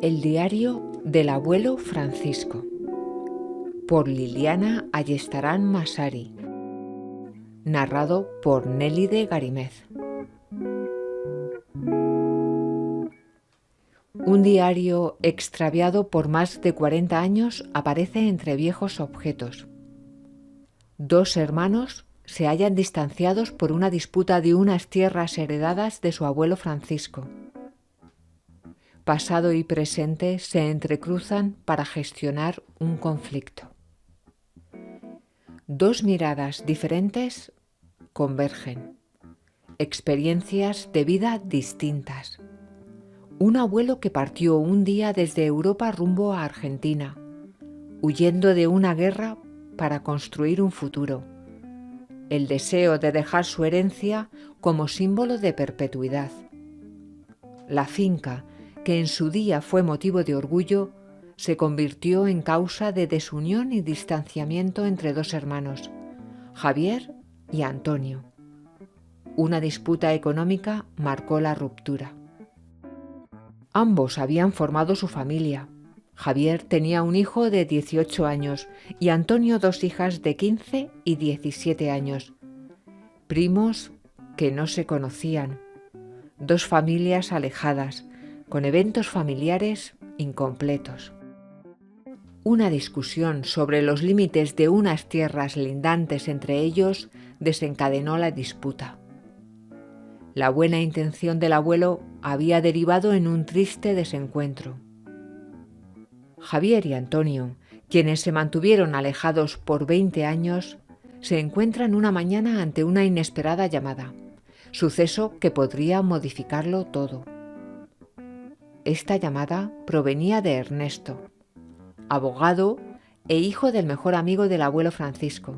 [SPEAKER 1] El diario del abuelo Francisco, por Liliana Ayestarán Masari, narrado por Nélide Garimez. Un diario extraviado por más de 40 años aparece entre viejos objetos. Dos hermanos se hallan distanciados por una disputa de unas tierras heredadas de su abuelo Francisco. Pasado y presente se entrecruzan para gestionar un conflicto. Dos miradas diferentes convergen. Experiencias de vida distintas. Un abuelo que partió un día desde Europa rumbo a Argentina, huyendo de una guerra para construir un futuro. El deseo de dejar su herencia como símbolo de perpetuidad. La finca, que en su día fue motivo de orgullo, se convirtió en causa de desunión y distanciamiento entre dos hermanos, Javier y Antonio. Una disputa económica marcó la ruptura. Ambos habían formado su familia. Javier tenía un hijo de 18 años y Antonio dos hijas de 15 y 17 años. Primos que no se conocían. Dos familias alejadas, con eventos familiares incompletos. Una discusión sobre los límites de unas tierras lindantes entre ellos desencadenó la disputa. La buena intención del abuelo había derivado en un triste desencuentro. Javier y Antonio, quienes se mantuvieron alejados por 20 años, se encuentran una mañana ante una inesperada llamada, suceso que podría modificarlo todo. Esta llamada provenía de Ernesto, abogado e hijo del mejor amigo del abuelo Francisco.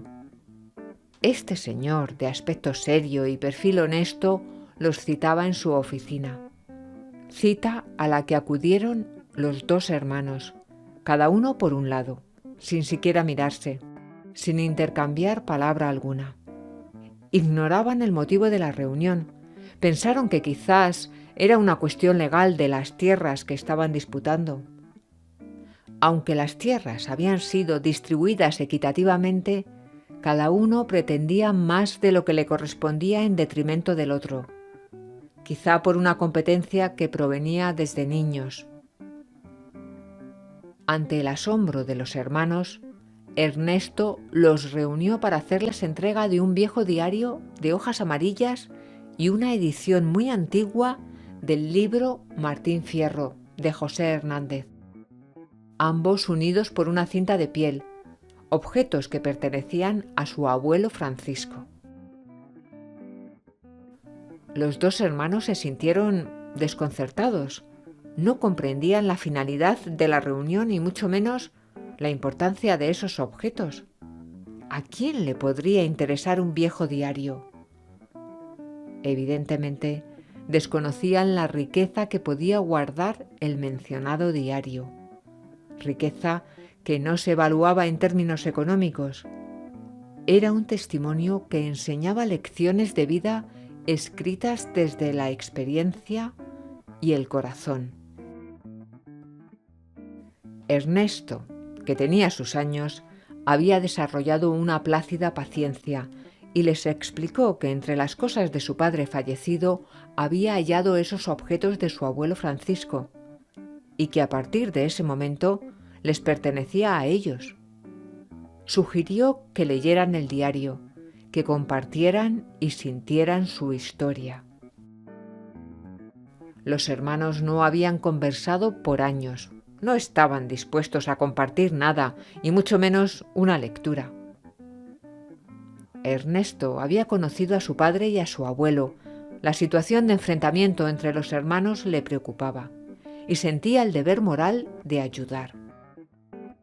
[SPEAKER 1] Este señor, de aspecto serio y perfil honesto, los citaba en su oficina. Cita a la que acudieron los dos hermanos, cada uno por un lado, sin siquiera mirarse, sin intercambiar palabra alguna. Ignoraban el motivo de la reunión,
[SPEAKER 2] Pensaron que quizás era una cuestión legal de las tierras que estaban disputando. Aunque las tierras habían sido distribuidas equitativamente, cada uno pretendía más de lo que le correspondía en detrimento del otro, quizá por una competencia que provenía desde niños. Ante el asombro de los hermanos, Ernesto los reunió para hacerles entrega de un viejo diario de hojas amarillas y una edición muy antigua del libro Martín Fierro, de José Hernández, ambos unidos por una cinta de piel, objetos que pertenecían a su abuelo Francisco. Los dos hermanos se sintieron desconcertados. No comprendían la finalidad de la reunión y mucho menos la importancia de esos objetos. ¿A quién le podría interesar un viejo diario? Evidentemente, desconocían la riqueza que podía guardar el mencionado diario. Riqueza que no se evaluaba en términos económicos. Era un testimonio que enseñaba lecciones de vida escritas desde la experiencia y el corazón. Ernesto, que tenía sus años, había desarrollado una plácida paciencia y les explicó que entre las cosas de su padre fallecido había hallado esos objetos de su abuelo Francisco y que a partir de ese momento les pertenecía a ellos. Sugirió que leyeran el diario, que compartieran y sintieran su historia. Los hermanos no habían conversado por años. No estaban dispuestos a compartir nada, y mucho menos una lectura. Ernesto había conocido a su padre y a su abuelo. La situación de enfrentamiento entre los hermanos le preocupaba, y sentía el deber moral de ayudar.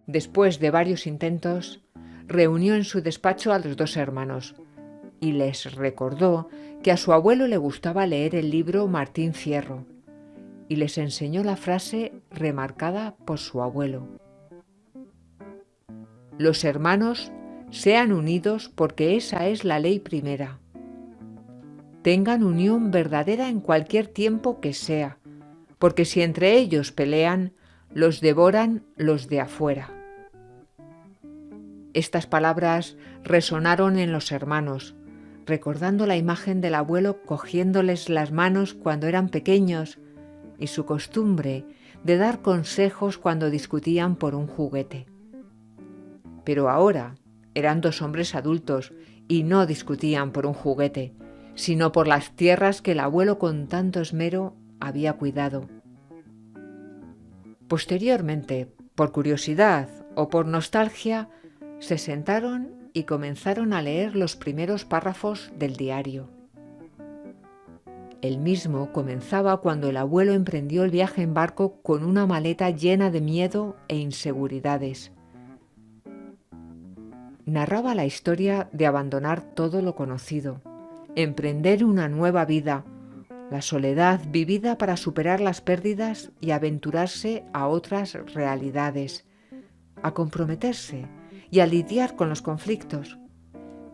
[SPEAKER 2] Después de varios intentos, reunió en su despacho a los dos hermanos, y les recordó que a su abuelo le gustaba leer el libro Martín Fierro, y les enseñó la frase remarcada por su abuelo: los hermanos sean unidos porque esa es la ley primera. Tengan unión verdadera en cualquier tiempo que sea, porque si entre ellos pelean, los devoran los de afuera. Estas palabras resonaron en los hermanos, recordando la imagen del abuelo cogiéndoles las manos cuando eran pequeños y su costumbre de dar consejos cuando discutían por un juguete. Pero ahora eran dos hombres adultos y no discutían por un juguete, sino por las tierras que el abuelo con tanto esmero había cuidado. Posteriormente, por curiosidad o por nostalgia, se sentaron y comenzaron a leer los primeros párrafos del diario. El mismo comenzaba cuando el abuelo emprendió el viaje en barco con una maleta llena de miedo e inseguridades. Narraba la historia de abandonar todo lo conocido, emprender una nueva vida, la soledad vivida para superar las pérdidas y aventurarse a otras realidades, a comprometerse y a lidiar con los conflictos,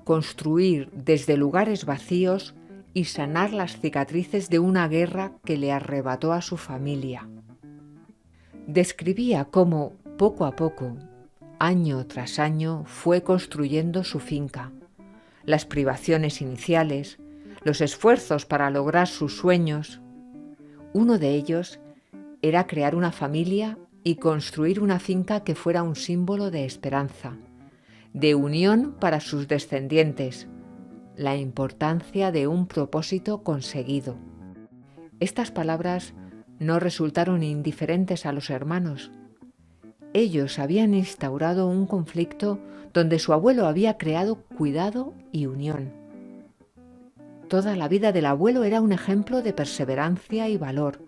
[SPEAKER 2] construir desde lugares vacíos y sanar las cicatrices de una guerra que le arrebató a su familia. Describía cómo, poco a poco, año tras año, fue construyendo su finca, las privaciones iniciales, los esfuerzos para lograr sus sueños. Uno de ellos era crear una familia y construir una finca que fuera un símbolo de esperanza, de unión para sus descendientes, la importancia de un propósito conseguido. Estas palabras no resultaron indiferentes a los hermanos. Ellos habían instaurado un conflicto donde su abuelo había creado cuidado y unión. Toda la vida del abuelo era un ejemplo de perseverancia y valor,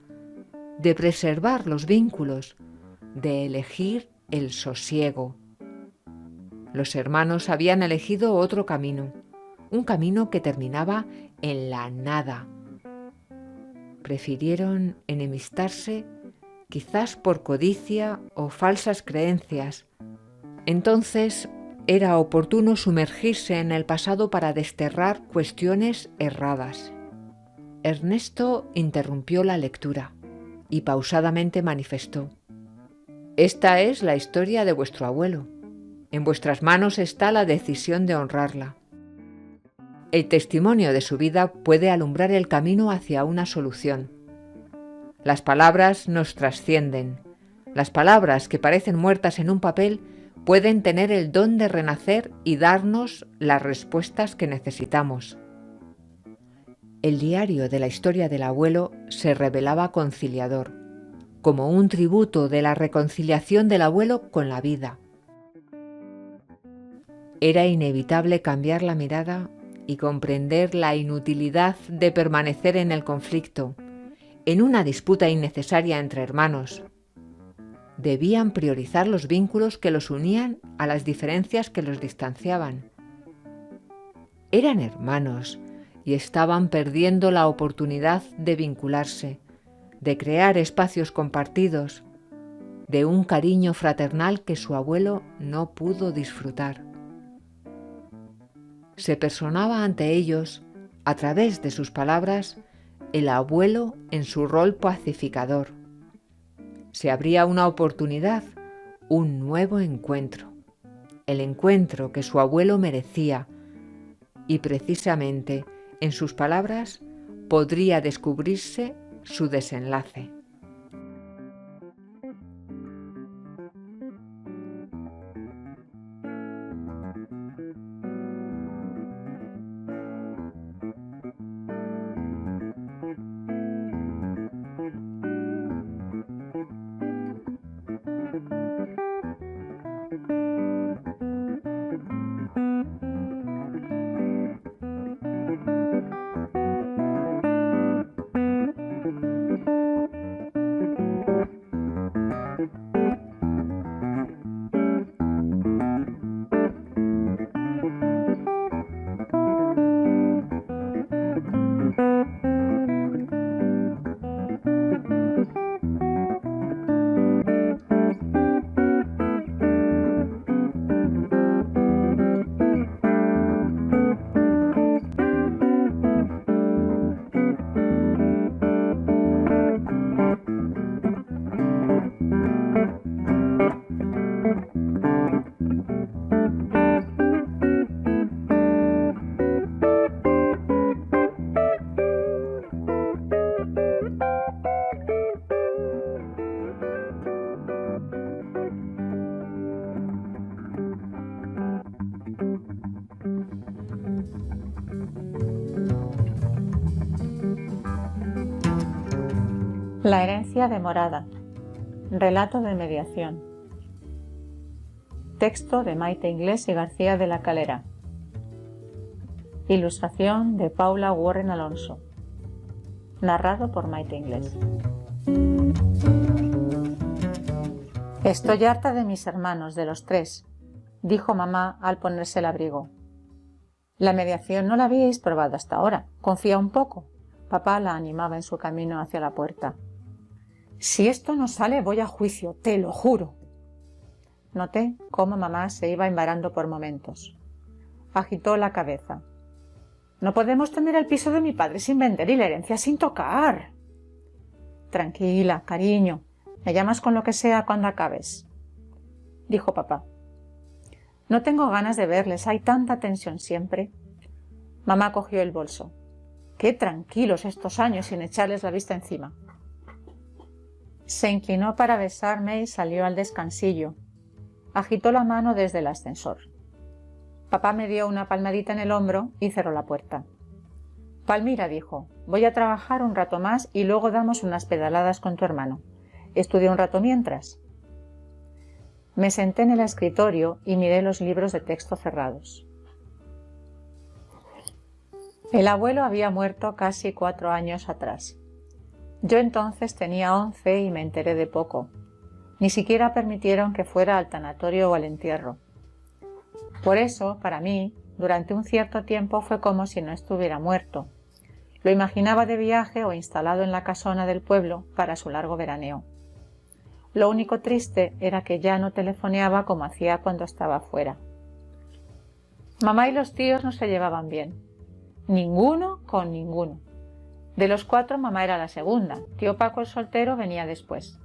[SPEAKER 2] de preservar los vínculos, de elegir el sosiego. Los hermanos habían elegido otro camino, un camino que terminaba en la nada. Prefirieron enemistarse, quizás por codicia o falsas creencias. Entonces era oportuno sumergirse en el pasado para desterrar cuestiones erradas.
[SPEAKER 1] Ernesto interrumpió la lectura y pausadamente manifestó: «Esta es la historia de vuestro abuelo. En vuestras manos está la decisión de honrarla. El testimonio de su vida puede alumbrar el camino hacia una solución. Las palabras nos trascienden. Las palabras que parecen muertas en un papel pueden tener el don de renacer y darnos las respuestas que necesitamos». El diario de la historia del abuelo se revelaba conciliador, como un tributo de la reconciliación del abuelo con la vida. Era inevitable cambiar la mirada y comprender la inutilidad de permanecer en el conflicto, en una disputa innecesaria entre hermanos. Debían priorizar los vínculos que los unían a las diferencias que los distanciaban. Eran hermanos y estaban perdiendo la oportunidad de vincularse, de crear espacios compartidos, de un cariño fraternal que su abuelo no pudo disfrutar. Se personaba ante ellos, a través de sus palabras, el abuelo en su rol pacificador. Se abría una oportunidad, un nuevo encuentro, el encuentro que su abuelo merecía, y precisamente en sus palabras podría descubrirse su desenlace.
[SPEAKER 3] La herencia demorada. Relato de mediación. Texto de Maite Inglés y García de la Calera. Ilustración de Paula Warren Alonso. Narrado por Maite Inglés. Estoy harta de mis hermanos, de los tres, dijo mamá al ponerse el abrigo. La mediación no la habíais probado hasta ahora. Confía un poco. Papá la animaba en su camino hacia la puerta. Si esto no sale, voy a juicio, te lo juro. Noté cómo mamá se iba embarando por momentos. Agitó la cabeza. No podemos tener el piso de mi padre sin vender y la herencia sin tocar. Tranquila, cariño. Me llamas con lo que sea cuando acabes, dijo papá. No tengo ganas de verles, hay tanta tensión siempre. Mamá cogió el bolso. Qué tranquilos estos años sin echarles la vista encima. Se inclinó para besarme y salió al descansillo. Agitó la mano desde el ascensor. Papá me dio una palmadita en el hombro y cerró la puerta. Palmira, dijo, voy a trabajar un rato más y luego damos unas pedaladas con tu hermano. Estudia un rato mientras. Me senté en el escritorio y miré los libros de texto cerrados. El abuelo había muerto casi 4 años atrás. Yo entonces tenía 11 y me enteré de poco. Ni siquiera permitieron que fuera al tanatorio o al entierro. Por eso, para mí, durante un cierto tiempo fue como si no estuviera muerto. Lo imaginaba de viaje o instalado en la casona del pueblo para su largo veraneo. Lo único triste era que ya no telefoneaba como hacía cuando estaba fuera. Mamá y los tíos no se llevaban bien. Ninguno con ninguno. De los 4, mamá era la segunda. Tío Paco el soltero venía después.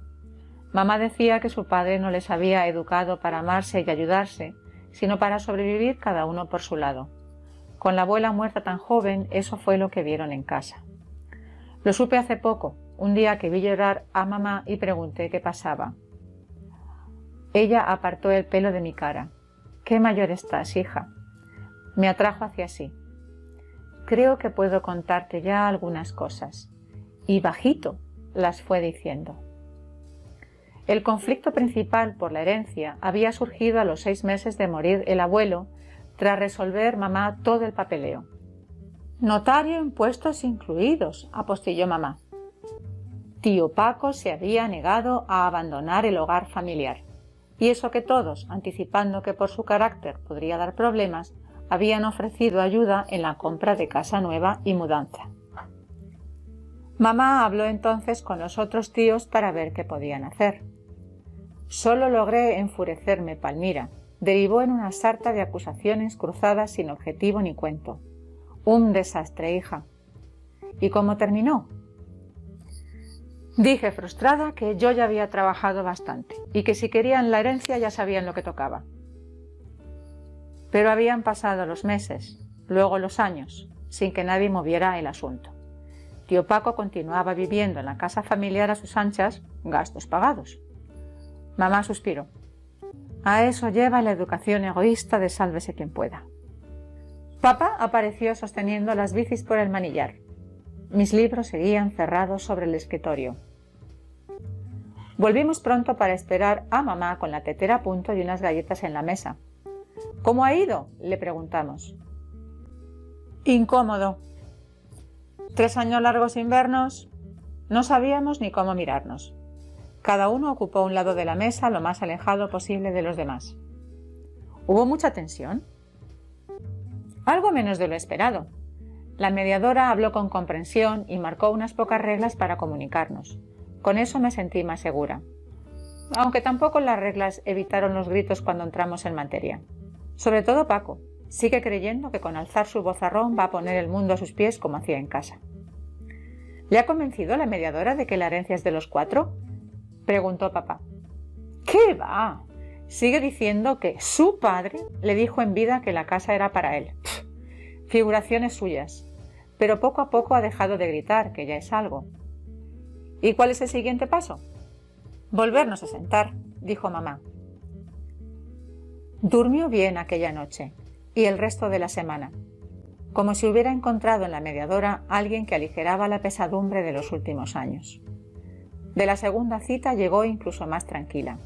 [SPEAKER 3] Mamá decía que su padre no les había educado para amarse y ayudarse, sino para sobrevivir cada uno por su lado. Con la abuela muerta tan joven, eso fue lo que vieron en casa. Lo supe hace poco, un día que vi llorar a mamá y pregunté qué pasaba. Ella apartó el pelo de mi cara. «¿Qué mayor estás, hija?» Me atrajo hacia sí. «Creo que puedo contarte ya algunas cosas». Y bajito las fue diciendo. El conflicto principal por la herencia había surgido a los 6 meses de morir el abuelo, tras resolver mamá todo el papeleo. «Notario, impuestos incluidos», apostilló mamá. Tío Paco se había negado a abandonar el hogar familiar. Y eso que todos, anticipando que por su carácter podría dar problemas, habían ofrecido ayuda en la compra de casa nueva y mudanza. Mamá habló entonces con los otros tíos para ver qué podían hacer. Solo logré enfurecerme, Palmira. Derivó en una sarta de acusaciones cruzadas sin objetivo ni cuento. Un desastre, hija. ¿Y cómo terminó? Dije frustrada que yo ya había trabajado bastante y que si querían la herencia ya sabían lo que tocaba. Pero habían pasado los meses, luego los años, sin que nadie moviera el asunto. Tío Paco continuaba viviendo en la casa familiar a sus anchas, gastos pagados. Mamá suspiró. A eso lleva la educación egoísta de sálvese quien pueda. Papá apareció sosteniendo las bicis por el manillar. Mis libros seguían cerrados sobre el escritorio. Volvimos pronto para esperar a mamá con la tetera a punto y unas galletas en la mesa. ¿Cómo ha ido?, le preguntamos. Incómodo. 3 años largos invernos. No sabíamos ni cómo mirarnos. Cada uno ocupó un lado de la mesa lo más alejado posible de los demás. ¿Hubo mucha tensión? Algo menos de lo esperado. La mediadora habló con comprensión y marcó unas pocas reglas para comunicarnos. Con eso me sentí más segura. Aunque tampoco las reglas evitaron los gritos cuando entramos en materia. Sobre todo Paco. Sigue creyendo que con alzar su vozarrón va a poner el mundo a sus pies como hacía en casa. ¿Le ha convencido la mediadora de que la herencia es de los 4? Preguntó papá. ¿Qué va? Sigue diciendo que su padre le dijo en vida que la casa era para él. Figuraciones suyas. Pero poco a poco ha dejado de gritar, que ya es algo. ¿Y cuál es el siguiente paso? Volvernos a sentar, dijo mamá. Durmió bien aquella noche y el resto de la semana, como si hubiera encontrado en la mediadora alguien que aligeraba la pesadumbre de los últimos años. De la segunda cita llegó incluso más tranquila.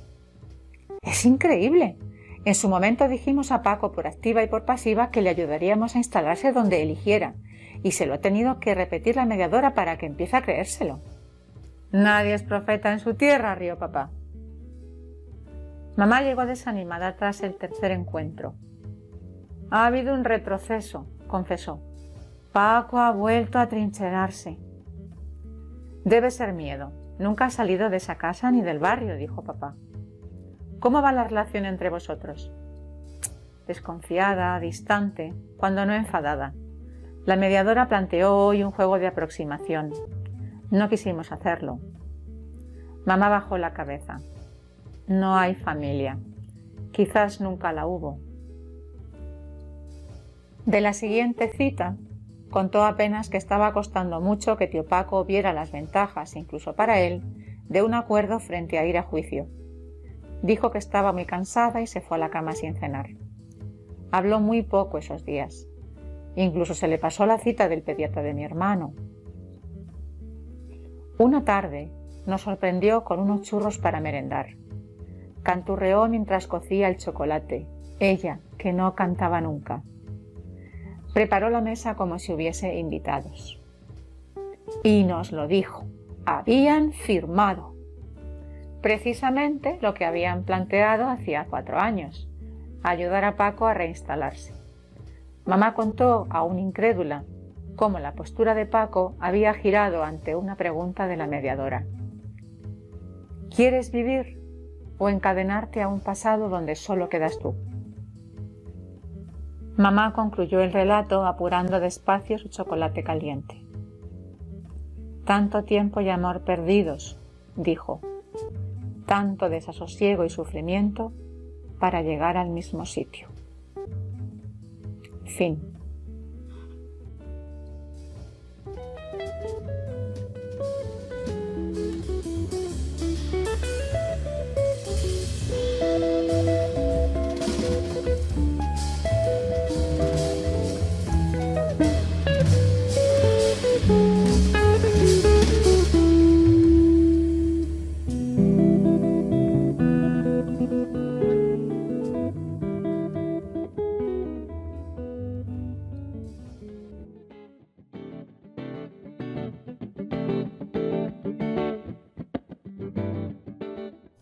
[SPEAKER 3] ¡Es increíble! En su momento dijimos a Paco por activa y por pasiva que le ayudaríamos a instalarse donde eligiera, y se lo ha tenido que repetir la mediadora para que empiece a creérselo. Nadie es profeta en su tierra, rió papá. Mamá llegó desanimada tras el tercer encuentro. Ha habido un retroceso, confesó. Paco ha vuelto a trincherarse. Debe ser miedo. Nunca ha salido de esa casa ni del barrio, dijo papá. ¿Cómo va la relación entre vosotros? Desconfiada, distante, cuando no enfadada. La mediadora planteó hoy un juego de aproximación. No quisimos hacerlo. Mamá bajó la cabeza. No hay familia. Quizás nunca la hubo. De la siguiente cita, contó apenas que estaba costando mucho que tío Paco viera las ventajas, incluso para él, de un acuerdo frente a ir a juicio. Dijo que estaba muy cansada y se fue a la cama sin cenar. Habló muy poco esos días. Incluso se le pasó la cita del pediatra de mi hermano. Una tarde nos sorprendió con unos churros para merendar. Canturreó mientras cocía el chocolate, ella, que no cantaba nunca. Preparó la mesa como si hubiese invitados. Y nos lo dijo. Habían firmado. Precisamente lo que habían planteado hacía 4 años. Ayudar a Paco a reinstalarse. Mamá contó, aún incrédula, cómo la postura de Paco había girado ante una pregunta de la mediadora. ¿Quieres vivir o encadenarte a un pasado donde solo quedas tú? Mamá concluyó el relato apurando despacio su chocolate caliente. Tanto tiempo y amor perdidos, dijo. Tanto desasosiego y sufrimiento para llegar al mismo sitio. Fin.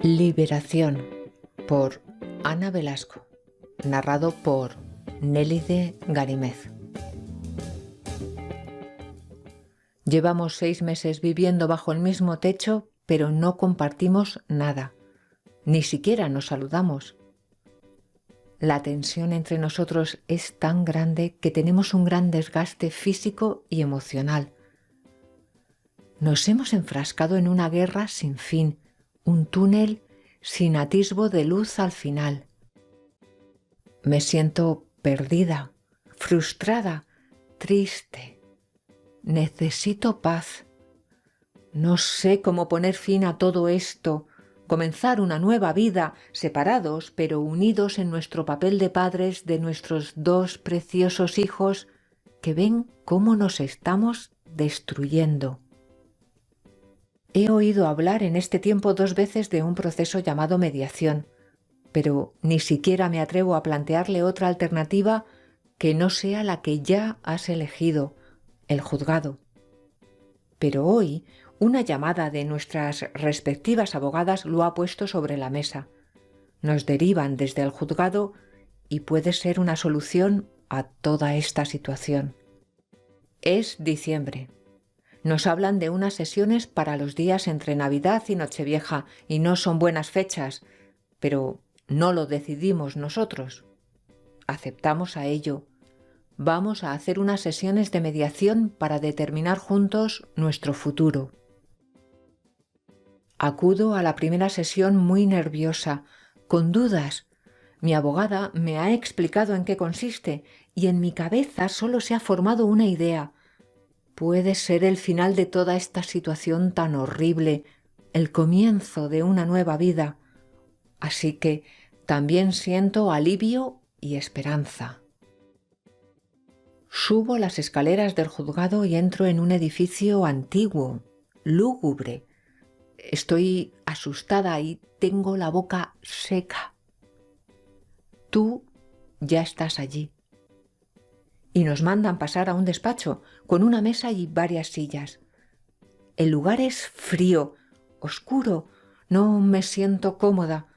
[SPEAKER 1] Liberación, por Ana Velasco, narrado por Nélide Garimez. Llevamos 6 meses viviendo bajo el mismo techo, pero no compartimos nada, ni siquiera nos saludamos. La tensión entre nosotros es tan grande que tenemos un gran desgaste físico y emocional. Nos hemos enfrascado en una guerra sin fin, un túnel sin atisbo de luz al final. Me siento perdida, frustrada, triste. Necesito paz. No sé cómo poner fin a todo esto, comenzar una nueva vida, separados pero unidos en nuestro papel de padres de nuestros 2 preciosos hijos que ven cómo nos estamos destruyendo. He oído hablar en este tiempo 2 veces de un proceso llamado mediación, pero ni siquiera me atrevo a plantearle otra alternativa que no sea la que ya has elegido, el juzgado. Pero hoy una llamada de nuestras respectivas abogadas lo ha puesto sobre la mesa. Nos derivan desde el juzgado y puede ser una solución a toda esta situación. Es diciembre. Nos hablan de unas sesiones para los días entre Navidad y Nochevieja y no son buenas fechas, pero no lo decidimos nosotros. Aceptamos a ello. Vamos a hacer unas sesiones de mediación para determinar juntos nuestro futuro. Acudo a la primera sesión muy nerviosa, con dudas. Mi abogada me ha explicado en qué consiste y en mi cabeza solo se ha formado una idea. Puede ser el final de toda esta situación tan horrible, el comienzo de una nueva vida. Así que también siento alivio y esperanza. Subo las escaleras del juzgado y entro en un edificio antiguo, lúgubre. Estoy asustada y tengo la boca seca. Tú ya estás allí. Y nos mandan pasar a un despacho con una mesa y varias sillas. El lugar es frío, oscuro, no me siento cómoda,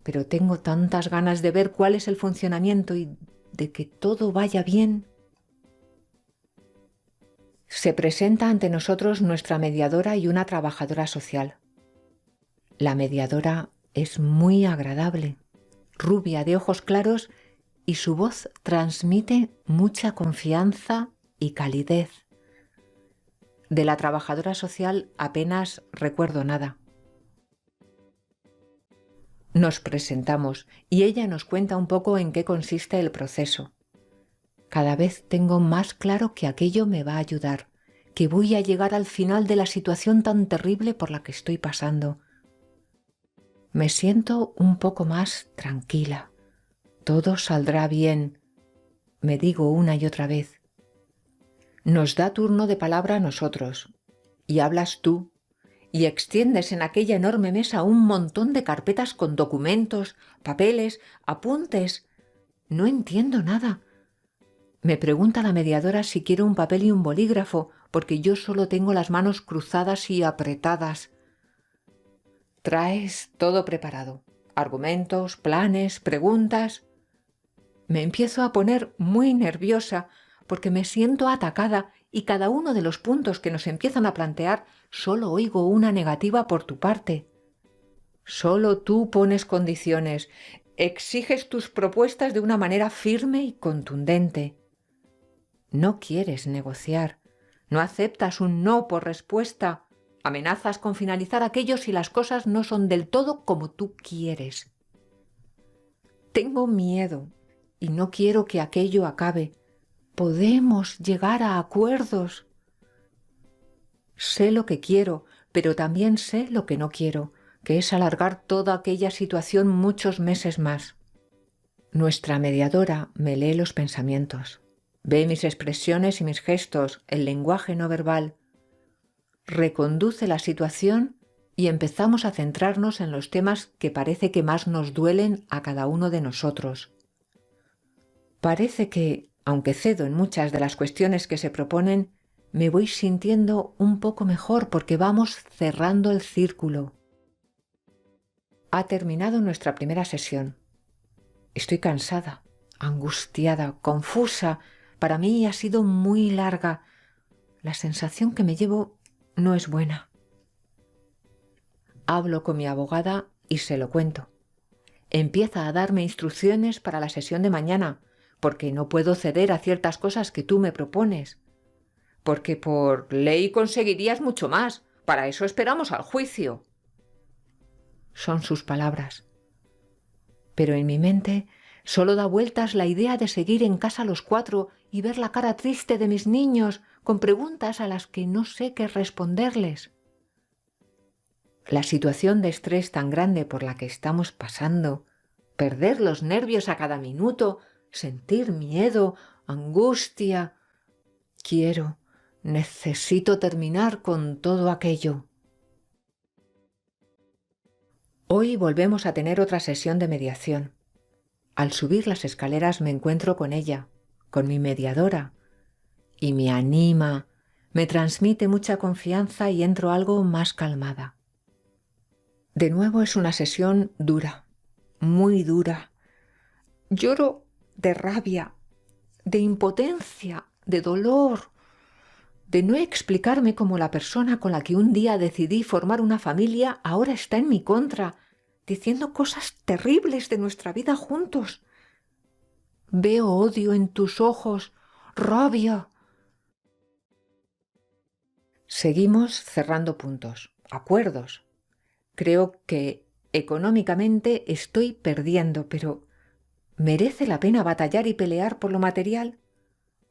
[SPEAKER 1] pero tengo tantas ganas de ver cuál es el funcionamiento y de que todo vaya bien. Se presenta ante nosotros nuestra mediadora y una trabajadora social. La mediadora es muy agradable, rubia de ojos claros y su voz transmite mucha confianza y calidez. De la trabajadora social apenas recuerdo nada. Nos presentamos y ella nos cuenta un poco en qué consiste el proceso. Cada vez tengo más claro que aquello me va a ayudar, que voy a llegar al final de la situación tan terrible por la que estoy pasando. Me siento un poco más tranquila. Todo saldrá bien, me digo una y otra vez. Nos da turno de palabra a nosotros, y hablas tú, y extiendes en aquella enorme mesa un montón de carpetas con documentos, papeles, apuntes. No entiendo nada. Me pregunta la mediadora si quiero un papel y un bolígrafo, porque yo solo tengo las manos cruzadas y apretadas. Traes todo preparado, argumentos, planes, preguntas. Me empiezo a poner muy nerviosa porque me siento atacada y cada uno de los puntos que nos empiezan a plantear solo oigo una negativa por tu parte. Solo tú pones condiciones, exiges tus propuestas de una manera firme y contundente. No quieres negociar, No aceptas un no por respuesta. Amenazas con finalizar aquello si las cosas no son del todo como tú quieres. Tengo miedo y no quiero que aquello acabe. Podemos llegar a acuerdos. Sé lo que quiero, pero también sé lo que no quiero, que es alargar toda aquella situación muchos meses más. Nuestra mediadora me lee los pensamientos, ve mis expresiones y mis gestos, el lenguaje no verbal, reconduce la situación y empezamos a centrarnos en los temas que parece que más nos duelen a cada uno de nosotros. Parece que, aunque cedo en muchas de las cuestiones que se proponen, me voy sintiendo un poco mejor porque vamos cerrando el círculo. Ha terminado nuestra primera sesión. Estoy cansada, angustiada, confusa. Para mí ha sido muy larga. La sensación que me llevo no es buena. Hablo con mi abogada y se lo cuento. Empieza a darme instrucciones para la sesión de mañana, porque no puedo ceder a ciertas cosas que tú me propones. Porque por ley conseguirías mucho más. Para eso esperamos al juicio. Son sus palabras. Pero en mi mente solo da vueltas la idea de seguir en casa los 4 y ver la cara triste de mis niños con preguntas a las que no sé qué responderles. La situación de estrés tan grande por la que estamos pasando, perder los nervios a cada minuto, sentir miedo, angustia. Necesito terminar con todo aquello. Hoy volvemos a tener otra sesión de mediación. Al subir las escaleras me encuentro con ella, con mi mediadora, y me anima, me transmite mucha confianza y entro algo más calmada. De nuevo es una sesión dura, muy dura. Lloro de rabia, de impotencia, de dolor, de no explicarme cómo la persona con la que un día decidí formar una familia ahora está en mi contra, diciendo cosas terribles de nuestra vida juntos. Veo odio en tus ojos, rabia. Seguimos cerrando puntos, acuerdos. Creo que económicamente estoy perdiendo, pero ¿merece la pena batallar y pelear por lo material?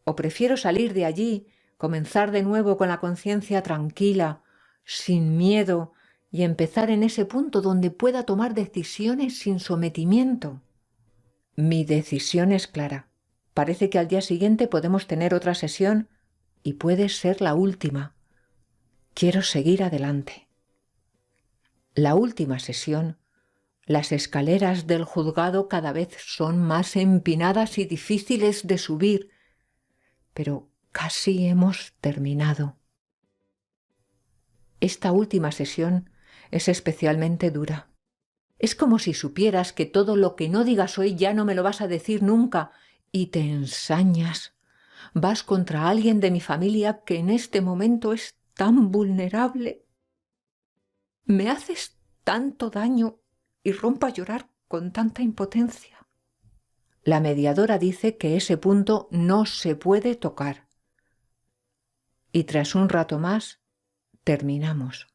[SPEAKER 1] ¿O prefiero salir de allí, comenzar de nuevo con la conciencia tranquila, sin miedo, y empezar en ese punto donde pueda tomar decisiones sin sometimiento? Mi decisión es clara. Parece que al día siguiente podemos tener otra sesión y puede ser la última. Quiero seguir adelante. La última sesión, las escaleras del juzgado cada vez son más empinadas y difíciles de subir, pero casi hemos terminado. Esta última sesión es especialmente dura. Es como si supieras que todo lo que no digas hoy ya no me lo vas a decir nunca y te ensañas. Vas contra alguien de mi familia que en este momento es tan vulnerable. Me haces tanto daño y rompo a llorar con tanta impotencia. La mediadora dice que ese punto no se puede tocar. Y tras un rato más, terminamos.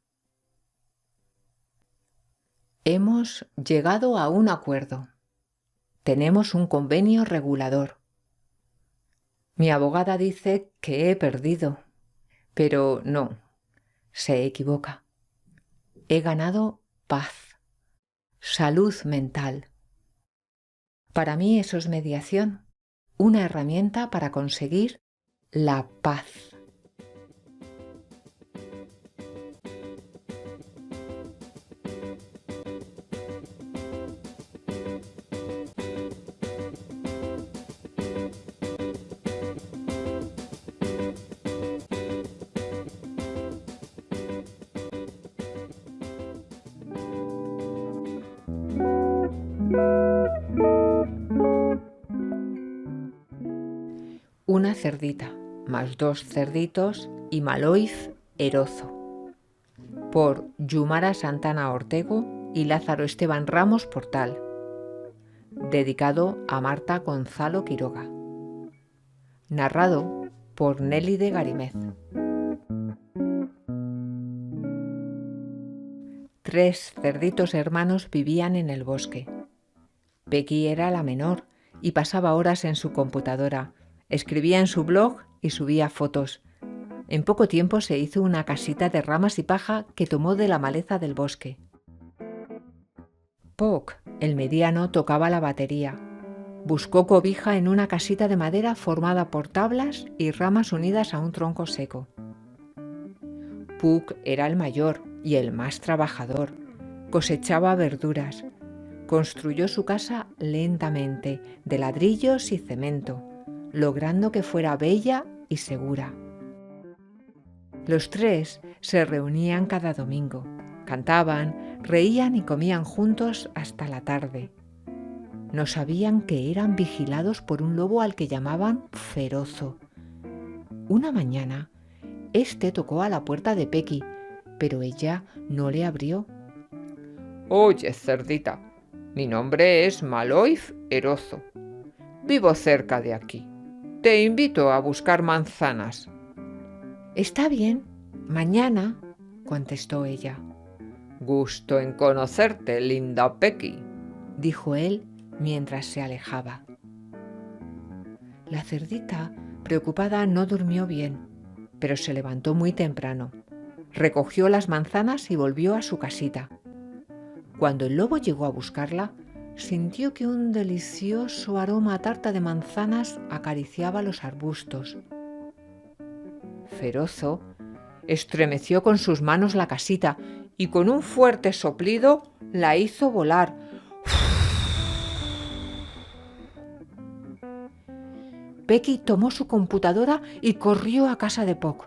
[SPEAKER 1] Hemos llegado a un acuerdo. Tenemos un convenio regulador. Mi abogada dice que he perdido, pero no, se equivoca. He ganado paz, salud mental. Para mí eso es mediación, una herramienta para conseguir la paz. Una cerdita, más 2 cerditos y Maloiz Erozo. Por Yumara Santana Ortego y Lázaro Esteban Ramos Portal. Dedicado a Marta Gonzalo Quiroga. Narrado por Nelly de Garimez. 3 cerditos hermanos vivían en el bosque. Pecky era la menor y pasaba horas en su computadora, escribía en su blog y subía fotos. En poco tiempo se hizo una casita de ramas y paja que tomó de la maleza del bosque. Puck, el mediano, tocaba la batería. Buscó cobija en una casita de madera formada por tablas y ramas unidas a un tronco seco. Puck era el mayor y el más trabajador. Cosechaba verduras. Construyó su casa lentamente, de ladrillos y cemento, logrando que fuera bella y segura. Los 3 se reunían cada domingo, cantaban, reían y comían juntos hasta la tarde. No sabían que eran vigilados por un lobo al que llamaban Ferozo. Una mañana, este tocó a la puerta de Pecky, pero ella no le abrió.
[SPEAKER 2] Oye, cerdita, mi nombre es Maloif Erozo. Vivo cerca de aquí. Te invito a buscar manzanas.
[SPEAKER 1] Está bien, mañana, contestó ella.
[SPEAKER 2] Gusto en conocerte, linda Pecky,
[SPEAKER 1] dijo él mientras se alejaba. La cerdita, preocupada, no durmió bien, pero se levantó muy temprano. Recogió las manzanas y volvió a su casita. Cuando el lobo llegó a buscarla, sintió que un delicioso aroma a tarta de manzanas acariciaba los arbustos. Ferozo estremeció con sus manos la casita y con un fuerte soplido la hizo volar. Pecky tomó su computadora y corrió a casa de Puck.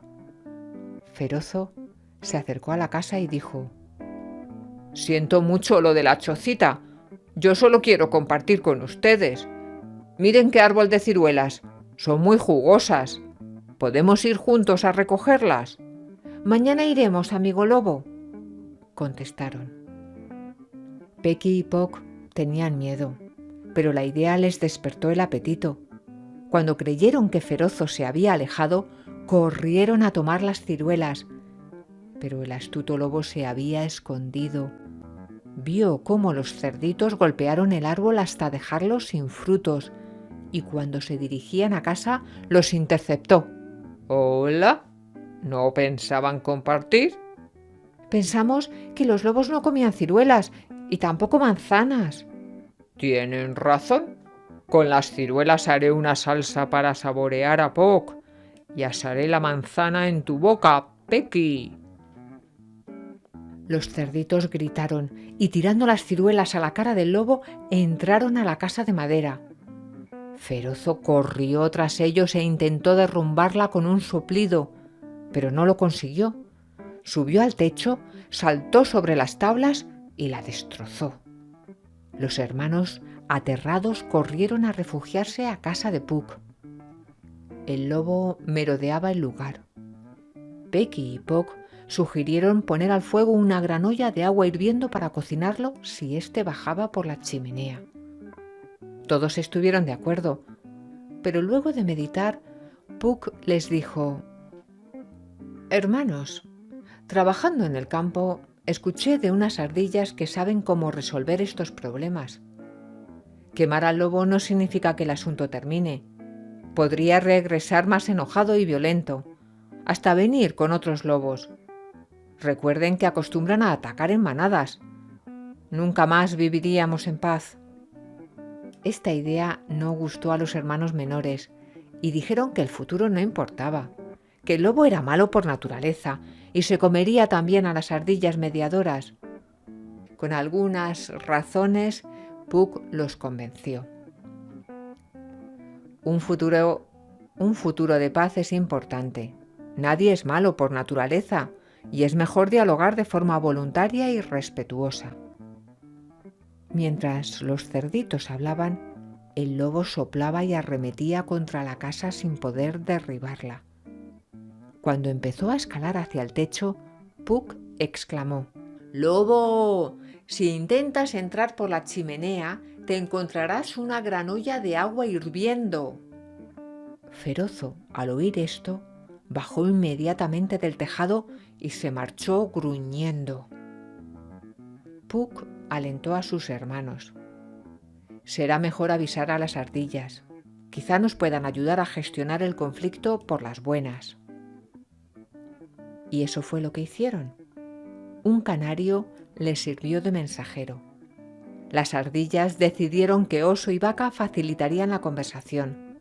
[SPEAKER 1] Ferozo se acercó a la casa y dijo:
[SPEAKER 2] Siento mucho lo de la chocita. Yo solo quiero compartir con ustedes. Miren qué árbol de ciruelas. Son muy jugosas. ¿Podemos ir juntos a recogerlas?
[SPEAKER 1] Mañana iremos, amigo lobo, contestaron. Pecky y Puck tenían miedo, pero la idea les despertó el apetito. Cuando creyeron que Ferozo se había alejado, corrieron a tomar las ciruelas, pero el astuto lobo se había escondido. Vio cómo los cerditos golpearon el árbol hasta dejarlo sin frutos, y cuando se dirigían a casa los interceptó.
[SPEAKER 2] ¿Hola? ¿No pensaban compartir?
[SPEAKER 1] Pensamos que los lobos no comían ciruelas y tampoco manzanas.
[SPEAKER 2] Tienen razón. Con las ciruelas haré una salsa para saborear a Puck y asaré la manzana en tu boca, Pecky.
[SPEAKER 1] Los cerditos gritaron y tirando las ciruelas a la cara del lobo entraron a la casa de madera. Ferozo corrió tras ellos e intentó derrumbarla con un soplido, pero no lo consiguió. Subió al techo, saltó sobre las tablas y la destrozó. Los hermanos, aterrados, corrieron a refugiarse a casa de Puck. El lobo merodeaba el lugar. Pecky y Puck sugirieron poner al fuego una gran olla de agua hirviendo para cocinarlo si éste bajaba por la chimenea. Todos estuvieron de acuerdo, pero luego de meditar, Puck les dijo: Hermanos, trabajando en el campo, escuché de unas ardillas que saben cómo resolver estos problemas. Quemar al lobo no significa que el asunto termine. Podría regresar más enojado y violento, hasta venir con otros lobos. Recuerden que acostumbran a atacar en manadas. Nunca más viviríamos en paz. Esta idea no gustó a los hermanos menores y dijeron que el futuro no importaba, que el lobo era malo por naturaleza y se comería también a las ardillas mediadoras. Con algunas razones, Puck los convenció. Un futuro de paz es importante. Nadie es malo por naturaleza y es mejor dialogar de forma voluntaria y respetuosa. Mientras los cerditos hablaban, el lobo soplaba y arremetía contra la casa sin poder derribarla. Cuando empezó a escalar hacia el techo, Puck exclamó: «¡Lobo! Si intentas entrar por la chimenea, te encontrarás una gran olla de agua hirviendo». Ferozo, al oír esto, bajó inmediatamente del tejado y se marchó gruñendo. Puck alentó a sus hermanos. Será mejor avisar a las ardillas. Quizá nos puedan ayudar a gestionar el conflicto por las buenas. Y eso fue lo que hicieron. Un canario les sirvió de mensajero. Las ardillas decidieron que Oso y Vaca facilitarían la conversación.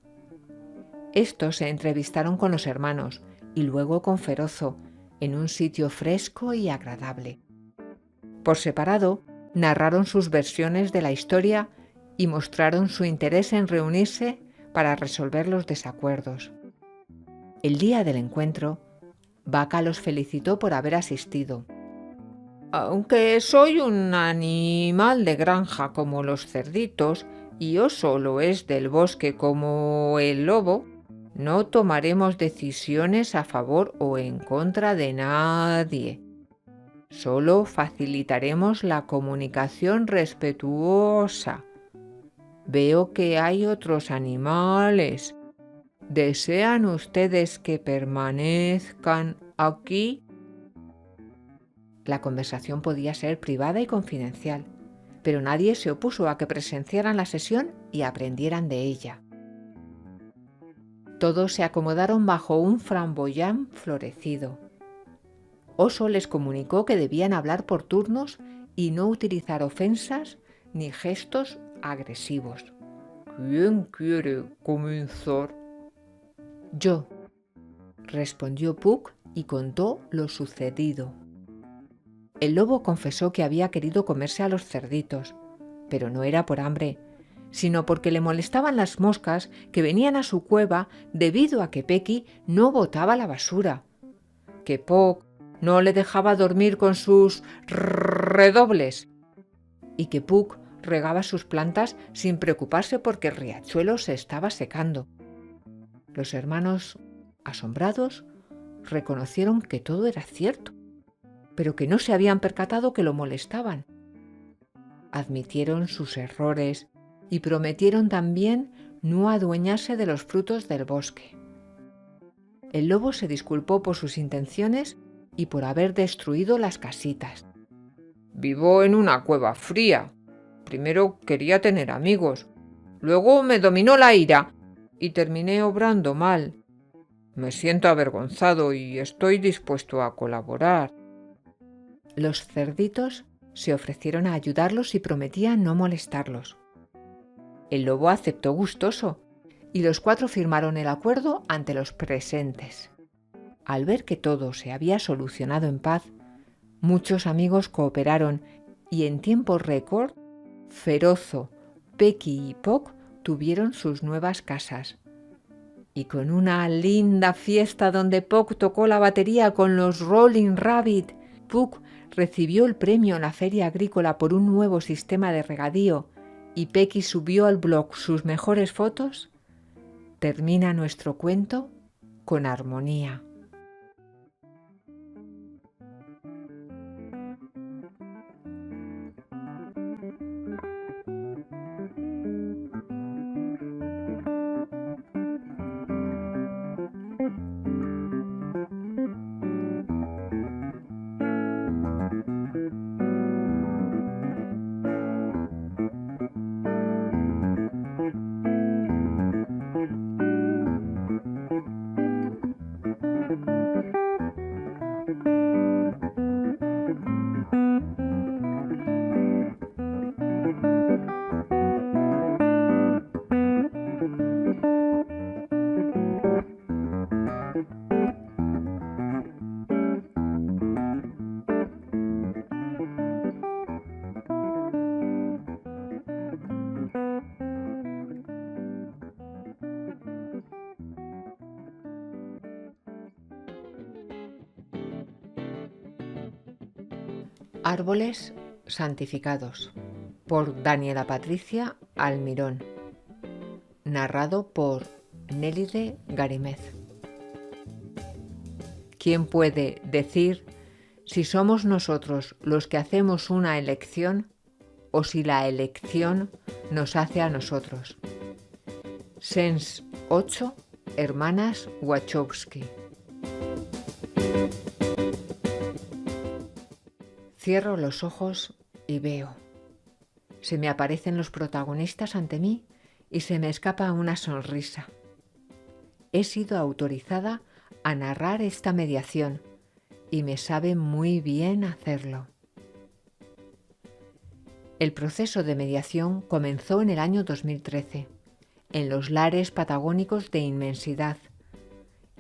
[SPEAKER 1] Estos se entrevistaron con los hermanos y luego con Ferozo, en un sitio fresco y agradable. Por separado, narraron sus versiones de la historia y mostraron su interés en reunirse para resolver los desacuerdos. El día del encuentro, Vaca los felicitó por haber asistido. Aunque soy un animal de granja como los cerditos y Oso lo es del bosque como el lobo, no tomaremos decisiones a favor o en contra de nadie. Solo facilitaremos la comunicación respetuosa. Veo que hay otros animales. ¿Desean ustedes que permanezcan aquí? La conversación podía ser privada y confidencial, pero nadie se opuso a que presenciaran la sesión y aprendieran de ella. Todos se acomodaron bajo un framboyán florecido. Oso les comunicó que debían hablar por turnos y no utilizar ofensas ni gestos agresivos. ¿Quién quiere comenzar? Yo, respondió Puck y contó lo sucedido. El lobo confesó que había querido comerse a los cerditos, pero no era por hambre, sino porque le molestaban las moscas que venían a su cueva debido a que Pequi no botaba la basura, que Puck no le dejaba dormir con sus redobles y que Puck regaba sus plantas sin preocuparse porque el riachuelo se estaba secando. Los hermanos, asombrados, reconocieron que todo era cierto, pero que no se habían percatado que lo molestaban. Admitieron sus errores y prometieron también no adueñarse de los frutos del bosque. El lobo se disculpó por sus intenciones y por haber destruido las casitas. Vivo en una cueva fría. Primero quería tener amigos. Luego me dominó la ira y terminé obrando mal. Me siento avergonzado y estoy dispuesto a colaborar. Los cerditos se ofrecieron a ayudarlos y prometían no molestarlos. El lobo aceptó gustoso y los 4 firmaron el acuerdo ante los presentes. Al ver que todo se había solucionado en paz, muchos amigos cooperaron y en tiempo récord, Ferozo, Pequi y Puck tuvieron sus nuevas casas. Y con una linda fiesta donde Puck tocó la batería con los Rolling Rabbit, Puck recibió el premio en la feria agrícola por un nuevo sistema de regadío y Pequi subió al blog sus mejores fotos, termina nuestro cuento con armonía. Árboles santificados, por Daniela Patricia Almirón. Narrado por Nélide Garimez. ¿Quién puede decir si somos nosotros los que hacemos una elección o si la elección nos hace a nosotros? Sens 8, Hermanas Wachowski. Cierro los ojos y veo. Se me aparecen los protagonistas ante mí y se me escapa una sonrisa. He sido autorizada a narrar esta mediación y me sabe muy bien hacerlo. El proceso de mediación comenzó en el año 2013, en los lares patagónicos de Inmensidad,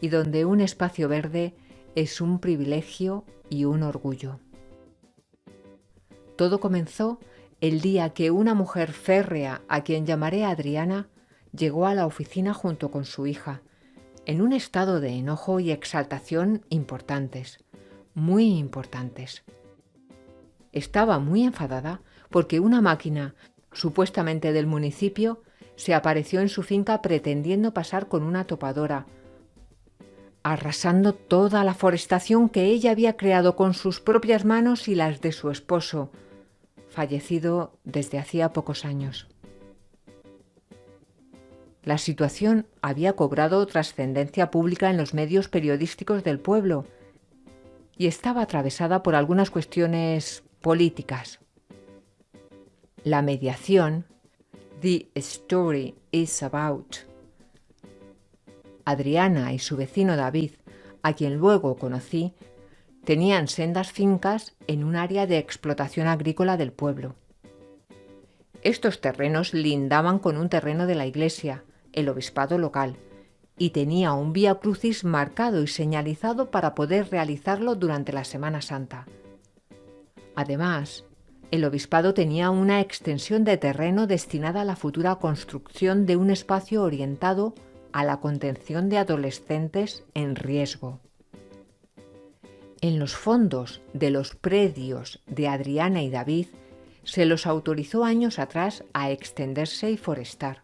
[SPEAKER 1] y donde un espacio verde es un privilegio y un orgullo. Todo comenzó el día que una mujer férrea, a quien llamaré Adriana, llegó a la oficina junto con su hija, en un estado de enojo y exaltación importantes, muy importantes. Estaba muy enfadada porque una máquina, supuestamente del municipio, se apareció en su finca pretendiendo pasar con una topadora, arrasando toda la forestación que ella había creado con sus propias manos y las de su esposo, fallecido desde hacía pocos años. La situación había cobrado trascendencia pública en los medios periodísticos del pueblo y estaba atravesada por algunas cuestiones políticas. La mediación, The Story is About. Adriana y su vecino David, a quien luego conocí, tenían sendas fincas en un área de explotación agrícola del pueblo. Estos terrenos lindaban con un terreno de la iglesia, el obispado local, y tenía un vía crucis marcado y señalizado para poder realizarlo durante la Semana Santa. Además, el obispado tenía una extensión de terreno destinada a la futura construcción de un espacio orientado a la contención de adolescentes en riesgo. En los fondos de los predios de Adriana y David se los autorizó años atrás a extenderse y forestar,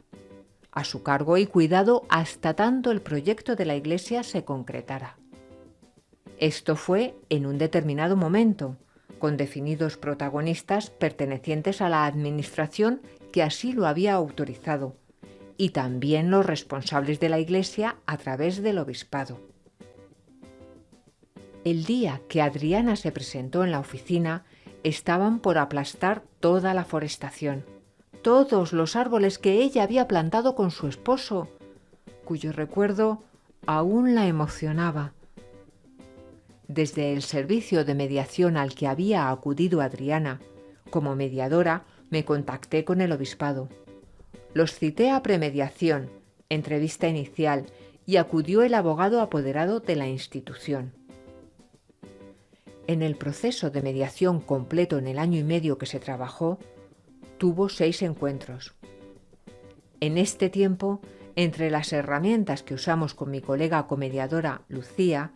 [SPEAKER 1] a su cargo y cuidado hasta tanto el proyecto de la iglesia se concretara. Esto fue en un determinado momento, con definidos protagonistas pertenecientes a la administración que así lo había autorizado, y también los responsables de la iglesia a través del obispado. El día que Adriana se presentó en la oficina, estaban por aplastar toda la forestación, todos los árboles que ella había plantado con su esposo, cuyo recuerdo aún la emocionaba. Desde el servicio de mediación al que había acudido Adriana, como mediadora, me contacté con el obispado. Los cité a premediación, entrevista inicial, y acudió el abogado apoderado de la institución. En el proceso de mediación completo en el año y medio que se trabajó, tuvo 6 encuentros. En este tiempo, entre las herramientas que usamos con mi colega comediadora Lucía,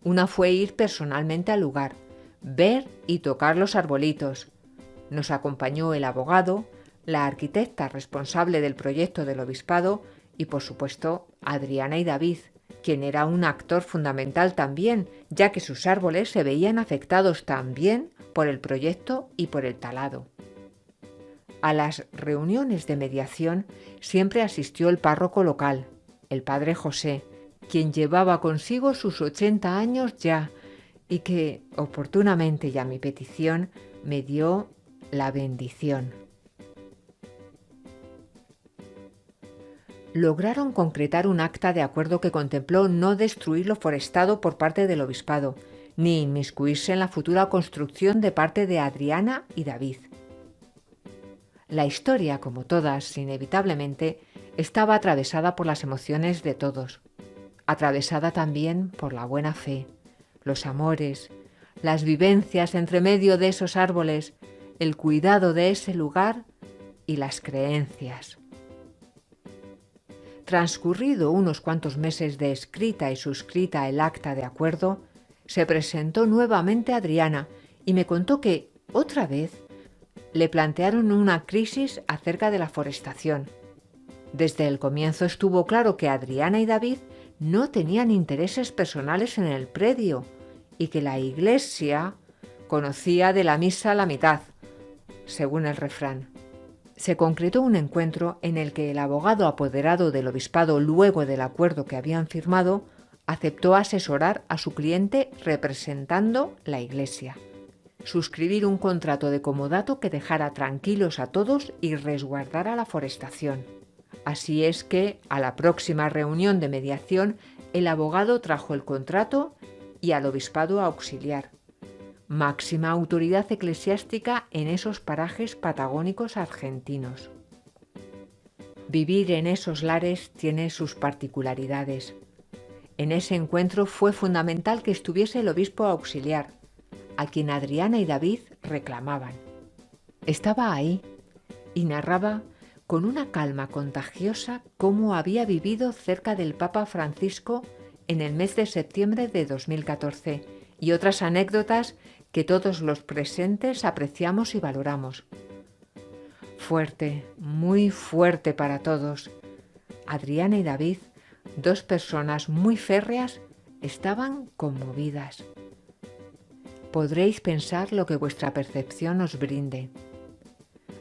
[SPEAKER 1] una fue ir personalmente al lugar, ver y tocar los arbolitos. Nos acompañó el abogado, la arquitecta responsable del proyecto del obispado y, por supuesto, Adriana y David, quien era un actor fundamental también, ya que sus árboles se veían afectados también por el proyecto y por el talado. A las reuniones de mediación siempre asistió el párroco local, el padre José, quien llevaba consigo sus 80 años ya y que, oportunamente y a mi petición, me dio la bendición. Lograron concretar un acta de acuerdo que contempló no destruir lo forestado por parte del obispado, ni inmiscuirse en la futura construcción de parte de Adriana y David. La historia, como todas, inevitablemente, estaba atravesada por las emociones de todos, atravesada también por la buena fe, los amores, las vivencias entre medio de esos árboles, el cuidado de ese lugar y las creencias. Transcurrido unos cuantos meses de escrita y suscrita el acta de acuerdo, se presentó nuevamente Adriana y me contó que, otra vez, le plantearon una crisis acerca de la forestación. Desde el comienzo estuvo claro que Adriana y David no tenían intereses personales en el predio y que la iglesia conocía de la misa la mitad, según el refrán. Se concretó un encuentro en el que el abogado apoderado del obispado, luego del acuerdo que habían firmado, aceptó asesorar a su cliente representando la iglesia. suscribir un contrato de comodato que dejara tranquilos a todos y resguardara la forestación. Así es que, a la próxima reunión de mediación, el abogado trajo el contrato y al obispado auxiliar, máxima autoridad eclesiástica en esos parajes patagónicos argentinos. Vivir en esos lares tiene sus particularidades. En ese encuentro fue fundamental que estuviese el obispo auxiliar, a quien Adriana y David reclamaban. Estaba ahí y narraba con una calma contagiosa cómo había vivido cerca del Papa Francisco en el mes de septiembre de 2014 y otras anécdotas que todos los presentes apreciamos y valoramos. Fuerte, muy fuerte para todos. Adriana y David, dos personas muy férreas, estaban conmovidas. Podréis pensar lo que vuestra percepción os brinde.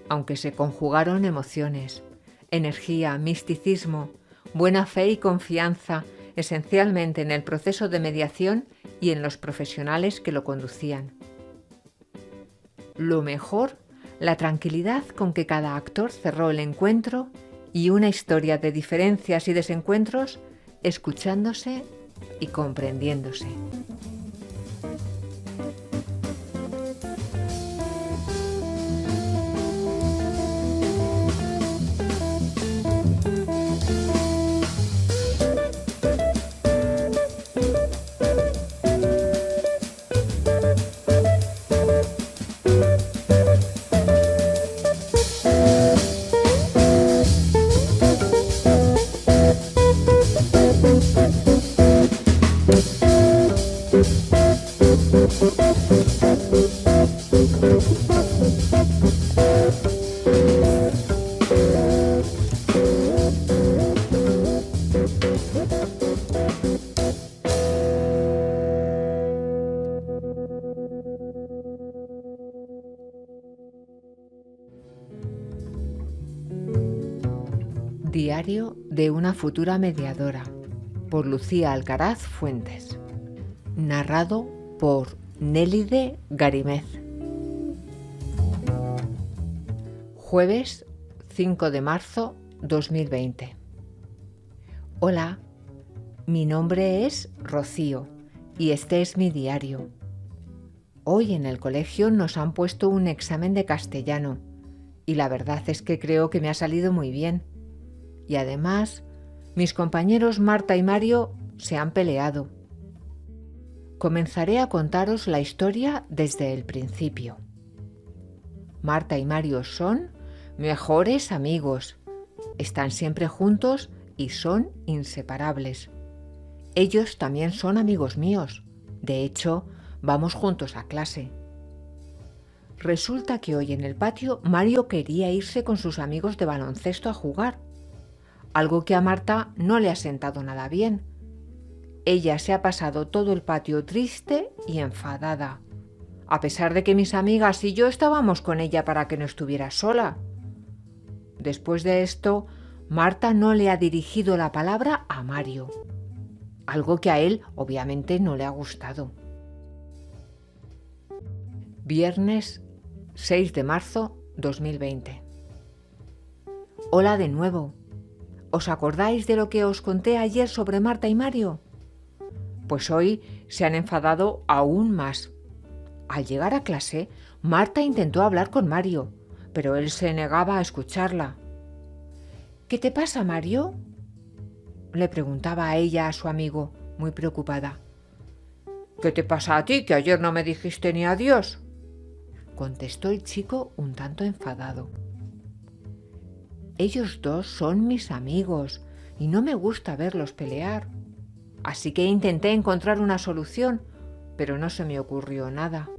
[SPEAKER 1] Aunque se conjugaron emociones, energía, misticismo, buena fe y confianza, esencialmente en el proceso de mediación y en los profesionales que lo conducían. Lo mejor, la tranquilidad con que cada actor cerró el encuentro y una historia de diferencias y desencuentros, escuchándose y comprendiéndose. Diario de una futura mediadora, por Lucía Alcaraz Fuentes. Narrado por Nélide Garimez. Jueves 5 de marzo 2020. Hola, mi nombre es Rocío y este es mi diario. Hoy en el colegio nos han puesto un examen de castellano y la verdad es que creo que me ha salido muy bien. Y además, mis compañeros Marta y Mario se han peleado. Comenzaré a contaros la historia desde el principio. Marta y Mario son mejores amigos. Están siempre juntos y son inseparables. Ellos también son amigos míos. De hecho, vamos juntos a clase. Resulta que hoy en el patio Mario quería irse con sus amigos de baloncesto a jugar. Algo que a Marta no le ha sentado nada bien. Ella se ha pasado todo el patio triste y enfadada, a pesar de que mis amigas y yo estábamos con ella para que no estuviera sola. Después de esto, Marta no le ha dirigido la palabra a Mario, algo que a él obviamente no le ha gustado. Viernes 6 de marzo 2020. Hola de nuevo. ¿Os acordáis de lo que os conté ayer sobre Marta y Mario? Pues hoy se han enfadado aún más. Al llegar a clase, Marta intentó hablar con Mario, pero él se negaba a escucharla. ¿Qué te pasa, Mario?, le preguntaba a ella a su amigo, muy preocupada. ¿Qué te pasa a ti, que ayer no me dijiste ni adiós?, contestó el chico un tanto enfadado. Ellos dos son mis amigos y no me gusta verlos pelear. Así que intenté encontrar una solución, pero no se me ocurrió nada.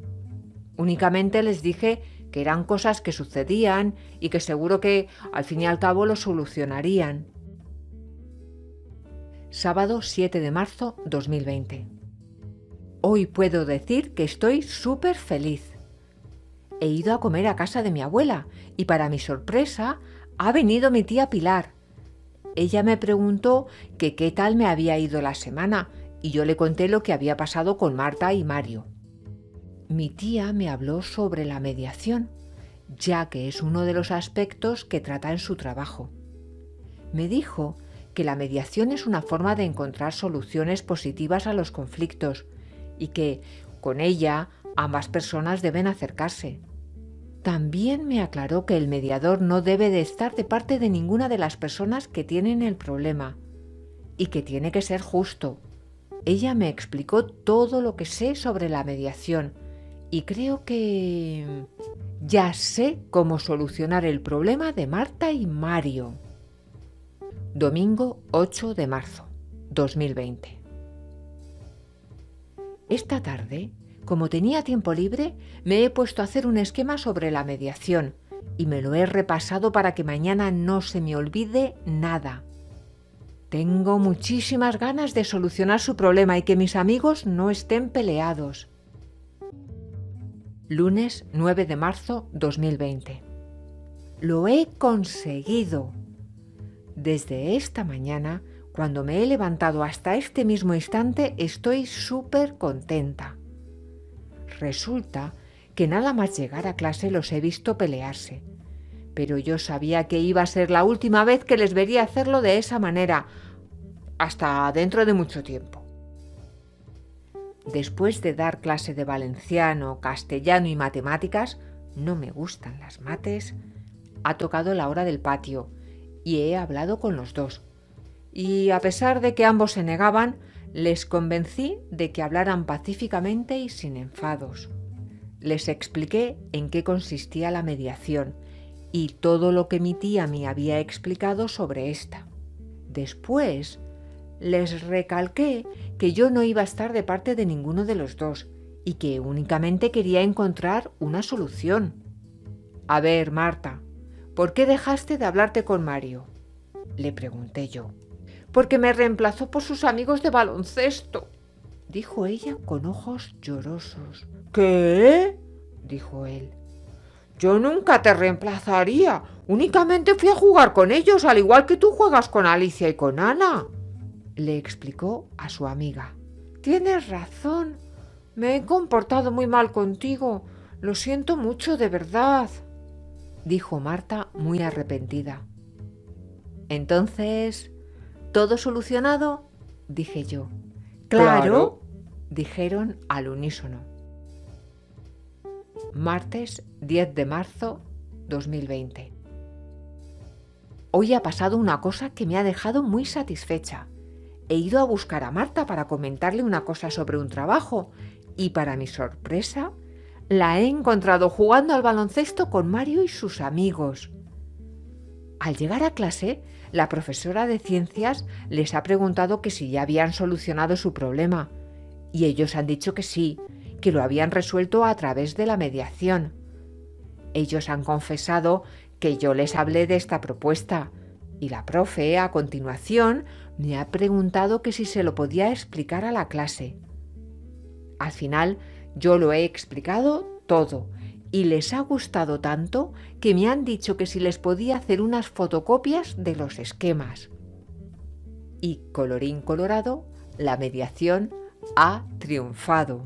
[SPEAKER 1] Únicamente les dije que eran cosas que sucedían y que seguro que al fin y al cabo lo solucionarían. Sábado 7 de marzo 2020. Hoy puedo decir que estoy súper feliz. He ido a comer a casa de mi abuela y para mi sorpresa ha venido mi tía Pilar. Ella me preguntó que qué tal me había ido la semana y yo le conté lo que había pasado con Marta y Mario. Mi tía me habló sobre la mediación, ya que es uno de los aspectos que trata en su trabajo. Me dijo que la mediación es una forma de encontrar soluciones positivas a los conflictos y que, con ella, ambas personas deben acercarse. También me aclaró que el mediador no debe de estar de parte de ninguna de las personas que tienen el problema y que tiene que ser justo. Ella me explicó todo lo que sé sobre la mediación y creo que ya sé cómo solucionar el problema de Marta y Mario. Domingo 8 de marzo, 2020. Esta tarde, como tenía tiempo libre, me he puesto a hacer un esquema sobre la mediación y me lo he repasado para que mañana no se me olvide nada. Tengo muchísimas ganas de solucionar su problema y que mis amigos no estén peleados. Lunes 9 de marzo 2020. Lo he conseguido. Desde esta mañana, cuando me he levantado hasta este mismo instante, estoy súper contenta. Resulta que nada más llegar a clase los he visto pelearse, pero yo sabía que iba a ser la última vez que les vería hacerlo de esa manera, hasta dentro de mucho tiempo. Después de dar clase de valenciano, castellano y matemáticas, no me gustan las mates, ha tocado la hora del patio y he hablado con los dos. Y a pesar de que ambos se negaban, les convencí de que hablaran pacíficamente y sin enfados. Les expliqué en qué consistía la mediación y todo lo que mi tía me había explicado sobre esta. Después, les recalqué que yo no iba a estar de parte de ninguno de los dos y que únicamente quería encontrar una solución. A ver, Marta, ¿por qué dejaste de hablarte con Mario?, le pregunté yo. Porque me reemplazó por sus amigos de baloncesto, dijo ella con ojos llorosos. ¿Qué?, dijo él. Yo nunca te reemplazaría. Únicamente fui a jugar con ellos, al igual que tú juegas con Alicia y con Ana, le explicó a su amiga. Tienes razón. Me he comportado muy mal contigo. Lo siento mucho, de verdad, dijo Marta muy arrepentida. Entonces, ¿todo solucionado?, dije yo. Claro, dijeron al unísono. Martes 10 de marzo 2020. Hoy ha pasado una cosa que me ha dejado muy satisfecha. He ido a buscar a Marta para comentarle una cosa sobre un trabajo y, para mi sorpresa, la he encontrado jugando al baloncesto con Mario y sus amigos. Al llegar a clase, la profesora de ciencias les ha preguntado que si ya habían solucionado su problema, y ellos han dicho que sí, que lo habían resuelto a través de la mediación. Ellos han confesado que yo les hablé de esta propuesta, y la profe, a continuación, me ha preguntado que si se lo podía explicar a la clase. Al final, yo lo he explicado todo, y les ha gustado tanto que me han dicho que si les podía hacer unas fotocopias de los esquemas. Y, colorín colorado, la mediación ha triunfado.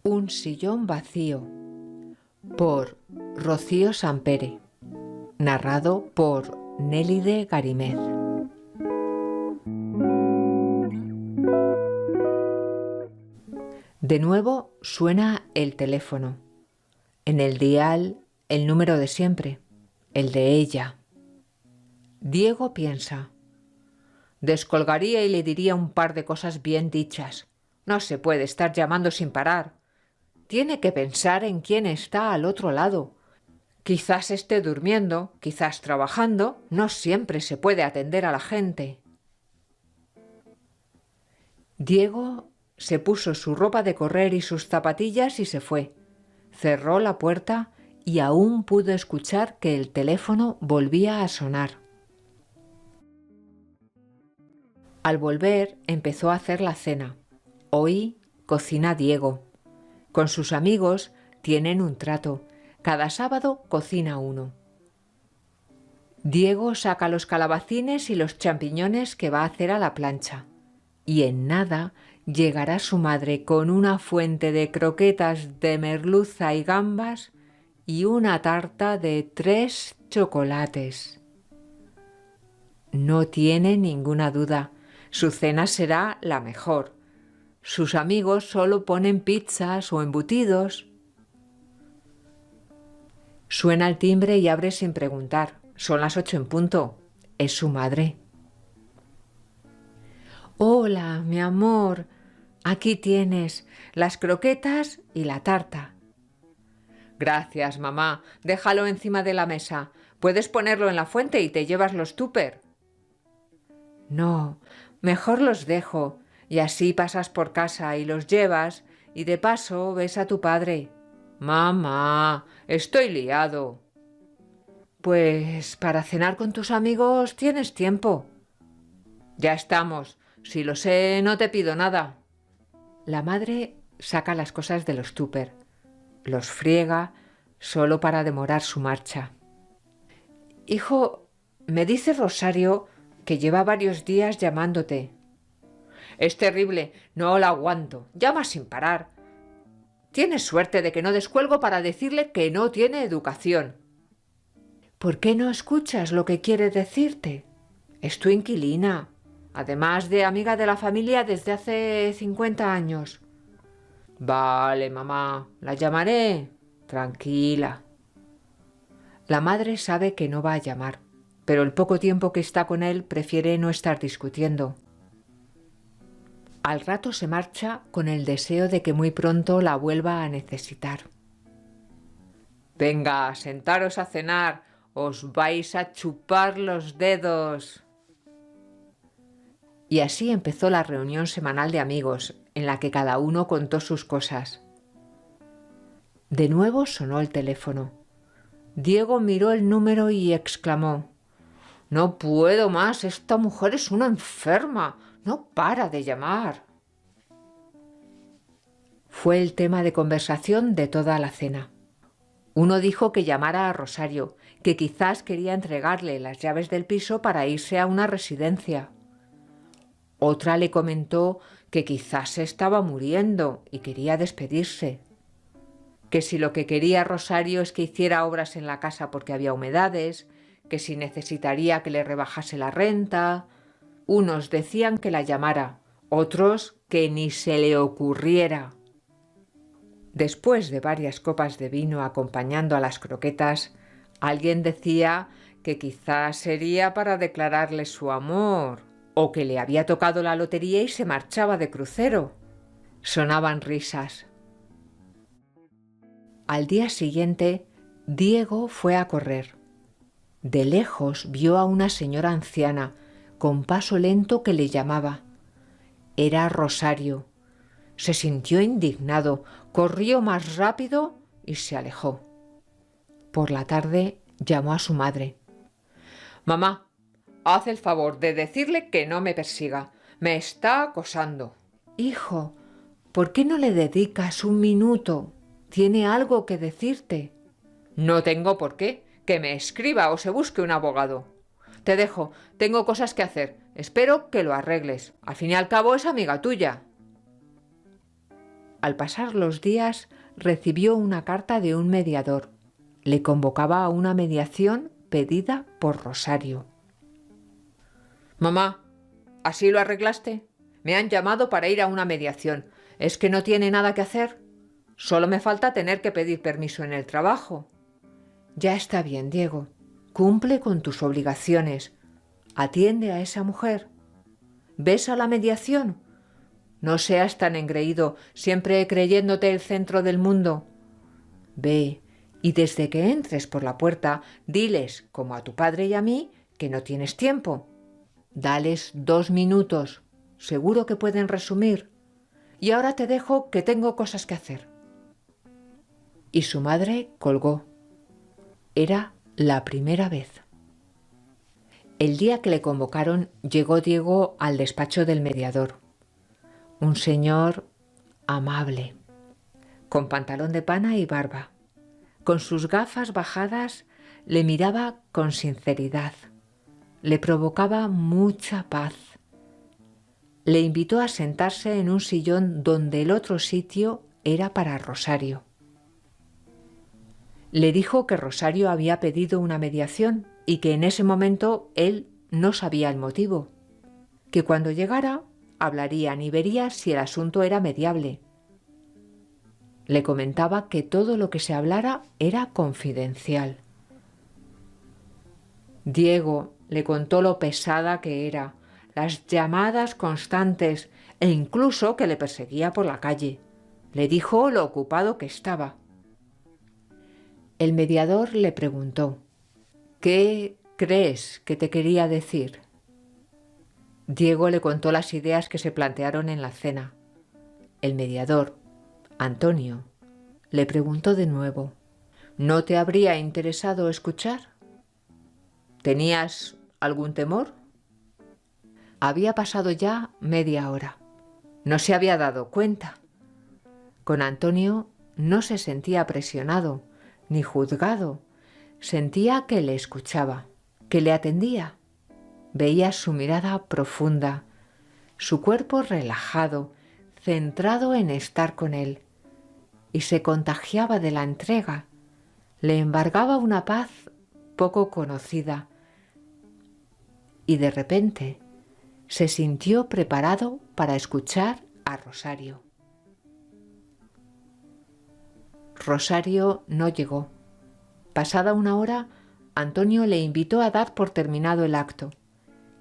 [SPEAKER 1] Un sillón vacío, por Rocío Sampere, narrado por Nélide Garimez. De nuevo suena el teléfono. En el dial, el número de siempre, el de ella. Diego piensa. Descolgaría y le diría un par de cosas bien dichas. No se puede estar llamando sin parar. Tiene que pensar en quién está al otro lado. Quizás esté durmiendo, quizás trabajando. No siempre se puede atender a la gente. Diego se puso su ropa de correr y sus zapatillas y se fue. Cerró la puerta y aún pudo escuchar que el teléfono volvía a sonar. Al volver empezó a hacer la cena. Hoy cocina Diego. Con sus amigos Tienen un trato. Cada sábado cocina uno. Diego saca los calabacines y los champiñones que va a hacer a la plancha. Y en nada llegará su madre con una fuente de croquetas de merluza y gambas y una tarta de 3 chocolates. No tiene ninguna duda, su cena será la mejor. Sus amigos solo ponen pizzas o embutidos. Suena el timbre y abre sin preguntar. Son las 8 en punto. Es su madre. Hola, mi amor. Aquí tienes las croquetas y la tarta. Gracias, mamá. Déjalo encima de la mesa. Puedes ponerlo en la fuente y te llevas los tupper. No, mejor los dejo y así pasas por casa y los llevas y de paso ves a tu padre. Mamá, estoy liado. Pues para cenar con tus amigos tienes tiempo. Ya estamos. Si lo sé, no te pido nada. La madre saca las cosas de los tupper. Los friega solo para demorar su marcha. Hijo, me dice Rosario que lleva varios días llamándote. Es terrible, no la aguanto. Llama sin parar. Tienes suerte de que no descuelgo para decirle que no tiene educación. ¿Por qué no escuchas lo que quiere decirte? Es tu inquilina, además de amiga de la familia desde hace 50 años. Vale, mamá, la llamaré. Tranquila. La madre sabe que no va a llamar, pero el poco tiempo que está con él prefiere no estar discutiendo. Al rato se marcha con el deseo de que muy pronto la vuelva a necesitar. Venga, sentaros a cenar, os vais a chupar los dedos. Y así empezó la reunión semanal de amigos, en la que cada uno contó sus cosas. De nuevo sonó el teléfono. Diego miró el número y exclamó: «No puedo más, esta mujer es una enferma, no para de llamar». Fue el tema de conversación de toda la cena. Uno dijo que llamara a Rosario, que quizás quería entregarle las llaves del piso para irse a una residencia. Otra le comentó que quizás se estaba muriendo y quería despedirse. Que si lo que quería Rosario es que hiciera obras en la casa porque había humedades, que si necesitaría que le rebajase la renta. Unos decían que la llamara, otros que ni se le ocurriera. Después de varias copas de vino acompañando a las croquetas, alguien decía que quizás sería para declararle su amor, o que le había tocado la lotería y se marchaba de crucero. Sonaban risas. Al día siguiente, Diego fue a correr. De lejos vio a una señora anciana, con paso lento, que le llamaba. Era Rosario. Se sintió indignado, corrió más rápido y se alejó. Por la tarde llamó a su madre. «Mamá, haz el favor de decirle que no me persiga. Me está acosando». «Hijo, ¿por qué no le dedicas un minuto? Tiene algo que decirte». «No tengo por qué. Que me escriba o se busque un abogado. Te dejo, tengo cosas que hacer. Espero que lo arregles. Al fin y al cabo es amiga tuya». Al pasar los días, recibió una carta de un mediador. Le convocaba a una mediación pedida por Rosario. «Mamá, ¿así lo arreglaste? Me han llamado para ir a una mediación. ¿Es que no tiene nada que hacer? Solo me falta tener que pedir permiso en el trabajo». «Ya está bien, Diego. Cumple con tus obligaciones. Atiende a esa mujer. ¿Ves a la mediación? No seas tan engreído, siempre creyéndote el centro del mundo. Ve, y desde que entres por la puerta, diles, como a tu padre y a mí, que no tienes tiempo. Dales 2 minutos. Seguro que pueden resumir. Y ahora te dejo, que tengo cosas que hacer». Y su madre colgó. Era la primera vez. El día que le convocaron, llegó Diego al despacho del mediador. Un señor amable, con pantalón de pana y barba. Con sus gafas bajadas le miraba con sinceridad. Le provocaba mucha paz. Le invitó a sentarse en un sillón donde el otro sitio era para Rosario. Le dijo que Rosario había pedido una mediación y que en ese momento él no sabía el motivo, que cuando llegara hablarían y vería si el asunto era mediable. Le comentaba que todo lo que se hablara era confidencial. Diego le contó lo pesada que era, las llamadas constantes e incluso que le perseguía por la calle. Le dijo lo ocupado que estaba. El mediador le preguntó: ¿qué crees que te quería decir? Diego le contó las ideas que se plantearon en la cena. El mediador, Antonio, le preguntó de nuevo: ¿no te habría interesado escuchar? ¿Tenías algún temor? Había pasado ya media hora. No se había dado cuenta. Con Antonio no se sentía presionado ni juzgado. Sentía que le escuchaba, que le atendía. Veía su mirada profunda, su cuerpo relajado, centrado en estar con él, y se contagiaba de la entrega. Le embargaba una paz poco conocida, y de repente se sintió preparado para escuchar a Rosario. Rosario no llegó. Pasada una hora, Antonio le invitó a dar por terminado el acto.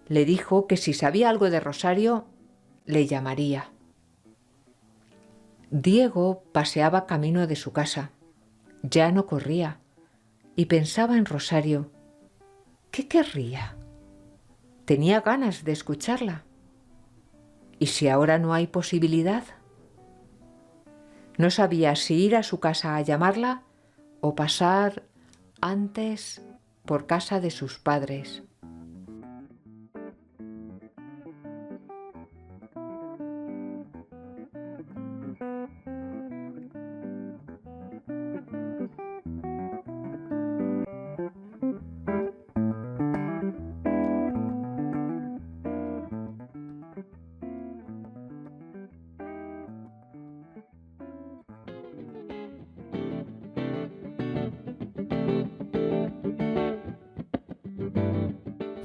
[SPEAKER 1] Le dijo que si sabía algo de Rosario, le llamaría. Diego paseaba camino de su casa. Ya no corría y pensaba en Rosario. ¿Qué querría? Tenía ganas de escucharla. ¿Y si ahora no hay posibilidad? No sabía si ir a su casa a llamarla o pasar antes por casa de sus padres.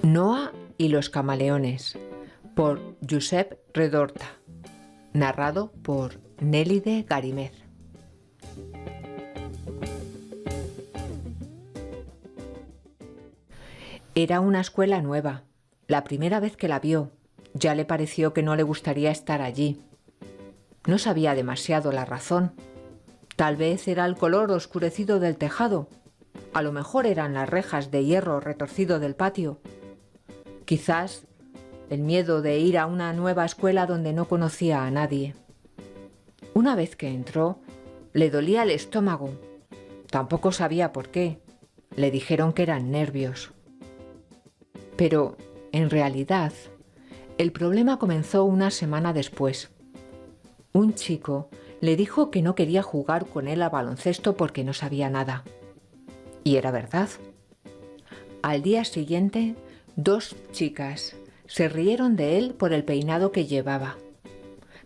[SPEAKER 1] Noa y los camaleones, por Josep Redorta, narrado por Nélide Garimez. Era una escuela nueva. La primera vez que la vio, ya le pareció que no le gustaría estar allí. No sabía demasiado la razón. Tal vez era el color oscurecido del tejado. A lo mejor eran las rejas de hierro retorcido del patio. Quizás el miedo de ir a una nueva escuela donde no conocía a nadie. Una vez que entró, le dolía el estómago. Tampoco sabía por qué. Le dijeron que eran nervios. Pero, en realidad, el problema comenzó una semana después. Un chico le dijo que no quería jugar con él a baloncesto porque no sabía nada. Y era verdad. Al día siguiente, 2 chicas se rieron de él por el peinado que llevaba.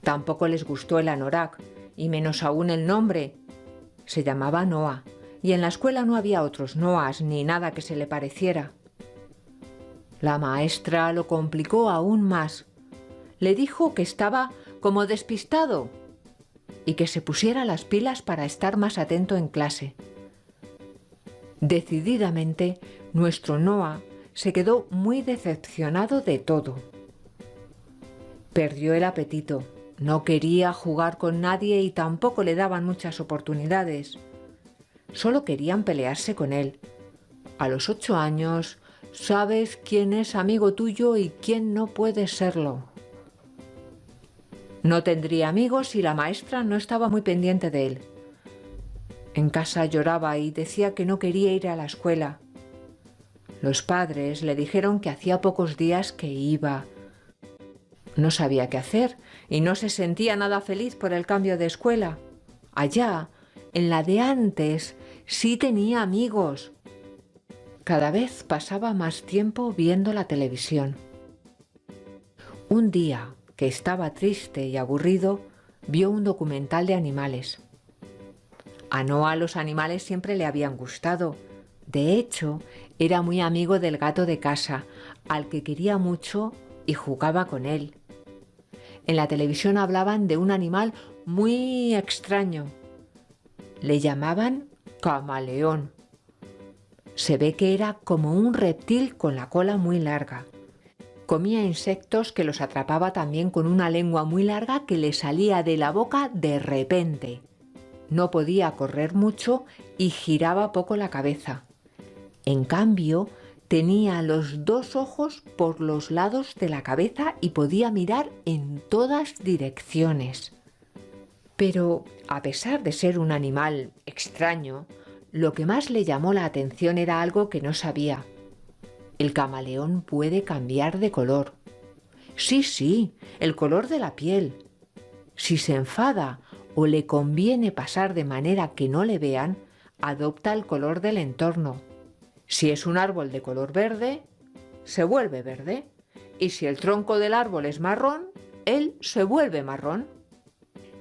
[SPEAKER 1] Tampoco les gustó el anorak, y menos aún el nombre. Se llamaba Noa, y en la escuela no había otros Noas ni nada que se le pareciera. La maestra lo complicó aún más. Le dijo que estaba como despistado y que se pusiera las pilas para estar más atento en clase. Decididamente, nuestro Noa se quedó muy decepcionado de todo. Perdió el apetito, no quería jugar con nadie y tampoco le daban muchas oportunidades. Solo querían pelearse con él. A los 8 años, sabes quién es amigo tuyo y quién no puede serlo. No tendría amigos si la maestra no estaba muy pendiente de él. En casa lloraba y decía que no quería ir a la escuela. Los padres le dijeron que hacía pocos días que iba. No sabía qué hacer y no se sentía nada feliz por el cambio de escuela. Allá, en la de antes, sí tenía amigos. Cada vez pasaba más tiempo viendo la televisión. Un día, que estaba triste y aburrido, vio un documental de animales. A Noah los animales siempre le habían gustado. De hecho, era muy amigo del gato de casa, al que quería mucho y jugaba con él. En la televisión hablaban de un animal muy extraño. Le llamaban camaleón. Se ve que era como un reptil con la cola muy larga. Comía insectos que los atrapaba también con una lengua muy larga que le salía de la boca de repente. No podía correr mucho y giraba poco la cabeza. En cambio, tenía los 2 ojos por los lados de la cabeza y podía mirar en todas direcciones. Pero, a pesar de ser un animal extraño, lo que más le llamó la atención era algo que no sabía. El camaleón puede cambiar de color. Sí, el color de la piel. Si se enfada o le conviene pasar de manera que no le vean, adopta el color del entorno. Si es un árbol de color verde, se vuelve verde. Y si el tronco del árbol es marrón, él se vuelve marrón.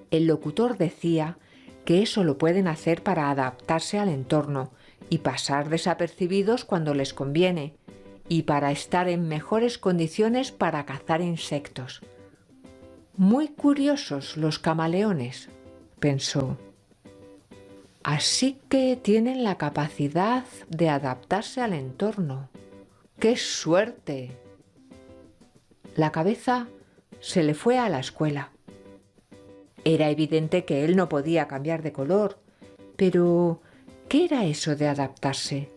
[SPEAKER 1] El locutor decía que eso lo pueden hacer para adaptarse al entorno y pasar desapercibidos cuando les conviene, y para estar en mejores condiciones para cazar insectos. Muy curiosos los camaleones, pensó. Así que tienen la capacidad de adaptarse al entorno. ¡Qué suerte! La cabeza se le fue a la escuela. Era evidente que él no podía cambiar de color, pero ¿qué era eso de adaptarse?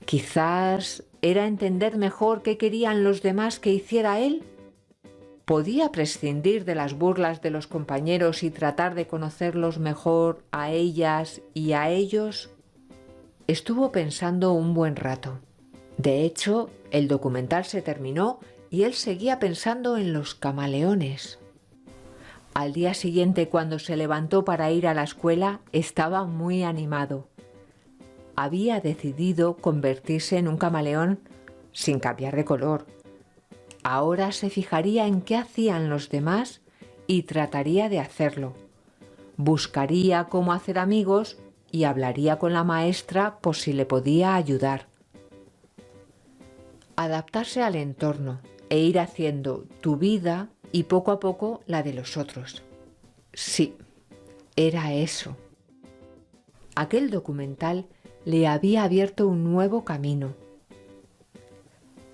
[SPEAKER 1] Quizás era entender mejor qué querían los demás que hiciera él. ¿Podía prescindir de las burlas de los compañeros y tratar de conocerlos mejor a ellas y a ellos? Estuvo pensando un buen rato. De hecho, el documental se terminó y él seguía pensando en los camaleones. Al día siguiente, cuando se levantó para ir a la escuela, estaba muy animado. Había decidido convertirse en un camaleón sin cambiar de color. Ahora se fijaría en qué hacían los demás y trataría de hacerlo. Buscaría cómo hacer amigos y hablaría con la maestra por si le podía ayudar. Adaptarse al entorno e ir haciendo tu vida y poco a poco la de los otros. Sí, era eso. Aquel documental le había abierto un nuevo camino.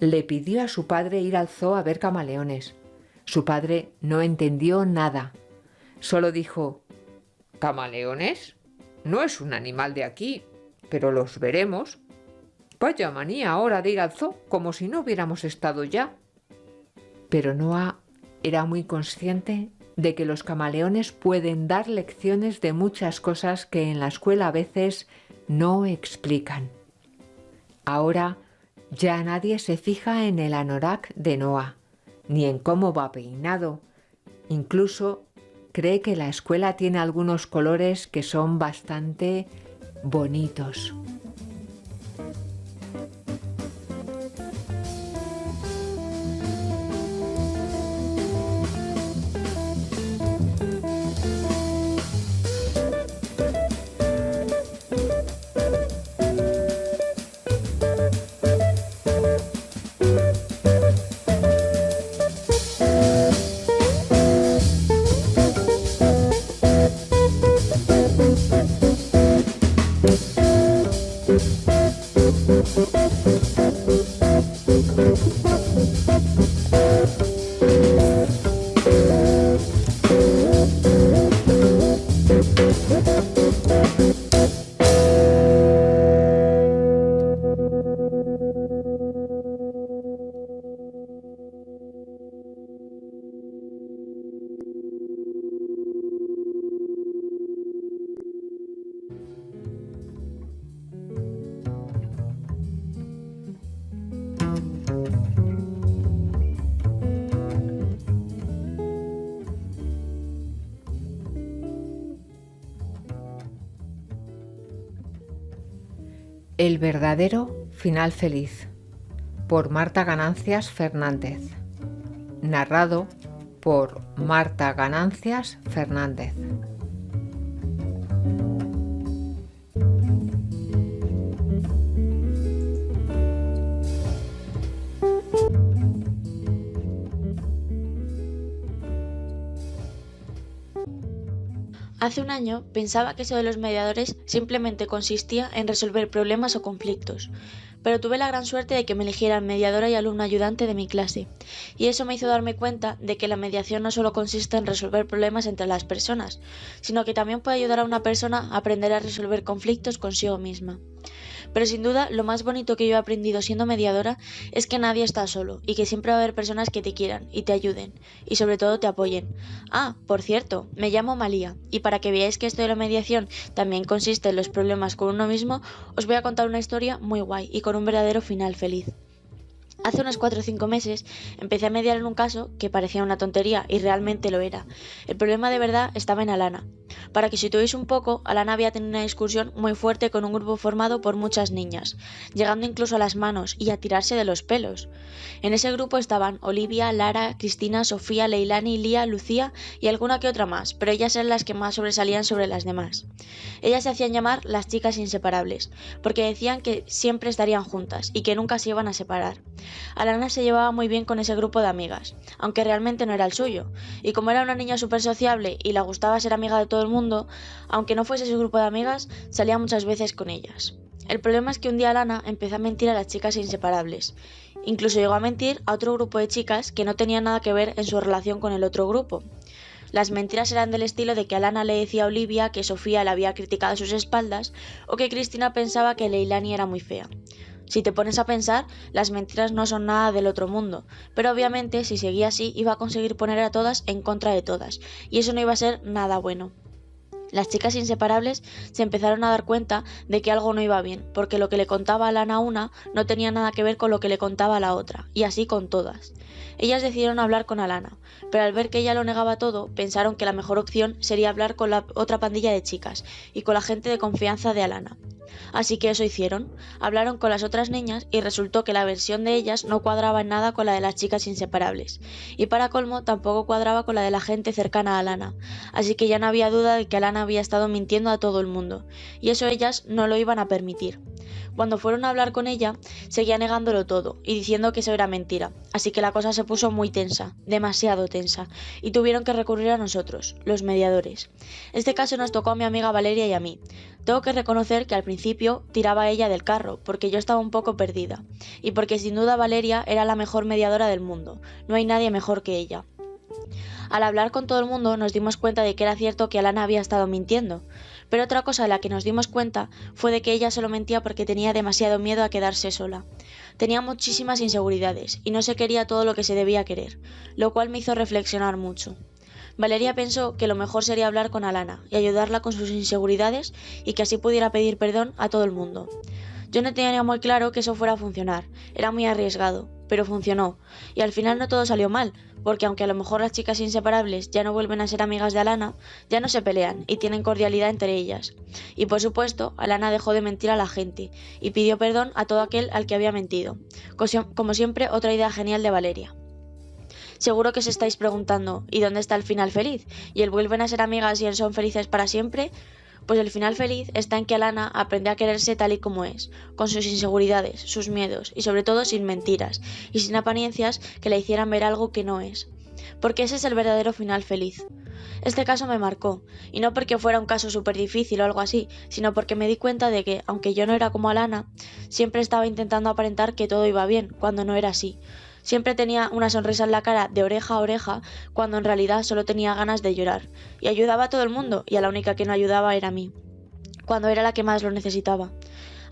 [SPEAKER 1] Le pidió a su padre ir al zoo a ver camaleones. Su padre no entendió nada. Solo dijo: ¿camaleones? No es un animal de aquí, pero los veremos. Vaya manía ahora de ir al zoo, como si no hubiéramos estado ya. Pero Noah era muy consciente de que los camaleones pueden dar lecciones de muchas cosas que en la escuela a veces no explican. Ahora ya nadie se fija en el anorak de Noah, ni en cómo va peinado. Incluso cree que la escuela tiene algunos colores que son bastante bonitos. El verdadero final feliz, por Marta Ganancias Fernández. Narrado por Marta Ganancias Fernández.
[SPEAKER 4] Hace un año pensaba que eso de los mediadores simplemente consistía en resolver problemas o conflictos, pero tuve la gran suerte de que me eligieran mediadora y alumna ayudante de mi clase, y eso me hizo darme cuenta de que la mediación no solo consiste en resolver problemas entre las personas, sino que también puede ayudar a una persona a aprender a resolver conflictos consigo misma. Pero sin duda, lo más bonito que yo he aprendido siendo mediadora es que nadie está solo y que siempre va a haber personas que te quieran y te ayuden y sobre todo te apoyen. Ah, por cierto, me llamo Malía y para que veáis que esto de la mediación también consiste en los problemas con uno mismo, os voy a contar una historia muy guay y con un verdadero final feliz. Hace unos 4 o 5 meses empecé a mediar en un caso que parecía una tontería y realmente lo era. El problema de verdad estaba en Alana. Para que situéis un poco, Alana había tenido una discusión muy fuerte con un grupo formado por muchas niñas, llegando incluso a las manos y a tirarse de los pelos. En ese grupo estaban Olivia, Lara, Cristina, Sofía, Leilani, Lía, Lucía y alguna que otra más, pero ellas eran las que más sobresalían sobre las demás. Ellas se hacían llamar las chicas inseparables, porque decían que siempre estarían juntas y que nunca se iban a separar. Alana se llevaba muy bien con ese grupo de amigas, aunque realmente no era el suyo, y como era una niña súper sociable y le gustaba ser amiga de todo el mundo, aunque no fuese su grupo de amigas, salía muchas veces con ellas. El problema es que un día Alana empezó a mentir a las chicas inseparables. Incluso llegó a mentir a otro grupo de chicas que no tenía nada que ver en su relación con el otro grupo. Las mentiras eran del estilo de que Alana le decía a Olivia que Sofía la había criticado a sus espaldas o que Cristina pensaba que Leilani era muy fea. Si te pones a pensar, las mentiras no son nada del otro mundo, pero obviamente si seguía así iba a conseguir poner a todas en contra de todas, y eso no iba a ser nada bueno. Las chicas inseparables se empezaron a dar cuenta de que algo no iba bien, porque lo que le contaba a Alana una no tenía nada que ver con lo que le contaba a la otra, y así con todas. Ellas decidieron hablar con Alana, pero al ver que ella lo negaba todo, pensaron que la mejor opción sería hablar con la otra pandilla de chicas y con la gente de confianza de Alana. Así que eso hicieron, hablaron con las otras niñas y resultó que la versión de ellas no cuadraba en nada con la de las chicas inseparables, y para colmo tampoco cuadraba con la de la gente cercana a Alana, así que ya no había duda de que Alana había estado mintiendo a todo el mundo, y eso ellas no lo iban a permitir. Cuando fueron a hablar con ella, seguía negándolo todo y diciendo que eso era mentira, así que la cosa se puso muy tensa, demasiado tensa, y tuvieron que recurrir a nosotros, los mediadores. Este caso nos tocó a mi amiga Valeria y a mí. Tengo que reconocer que al principio tiraba a ella del carro, porque yo estaba un poco perdida, y porque sin duda Valeria era la mejor mediadora del mundo, no hay nadie mejor que ella. Al hablar con todo el mundo nos dimos cuenta de que era cierto que Alana había estado mintiendo, pero otra cosa de la que nos dimos cuenta fue de que ella solo mentía porque tenía demasiado miedo a quedarse sola. Tenía muchísimas inseguridades y no se quería todo lo que se debía querer, lo cual me hizo reflexionar mucho. Valeria pensó que lo mejor sería hablar con Alana y ayudarla con sus inseguridades y que así pudiera pedir perdón a todo el mundo. Yo no tenía muy claro que eso fuera a funcionar, era muy arriesgado, pero funcionó, y al final no todo salió mal, porque aunque a lo mejor las chicas inseparables ya no vuelven a ser amigas de Alana, ya no se pelean y tienen cordialidad entre ellas. Y por supuesto, Alana dejó de mentir a la gente y pidió perdón a todo aquel al que había mentido. Como siempre, otra idea genial de Valeria. Seguro que os estáis preguntando, ¿y dónde está el final feliz? ¿Y el vuelven a ser amigas y el son felices para siempre? Pues el final feliz está en que Alana aprende a quererse tal y como es, con sus inseguridades, sus miedos y sobre todo sin mentiras y sin apariencias que le hicieran ver algo que no es. Porque ese es el verdadero final feliz. Este caso me marcó, y no porque fuera un caso súper difícil o algo así, sino porque me di cuenta de que, aunque yo no era como Alana, siempre estaba intentando aparentar que todo iba bien, cuando no era así. Siempre tenía una sonrisa en la cara de oreja a oreja, cuando en realidad solo tenía ganas de llorar. Y ayudaba a todo el mundo, y a la única que no ayudaba era a mí, cuando era la que más lo necesitaba.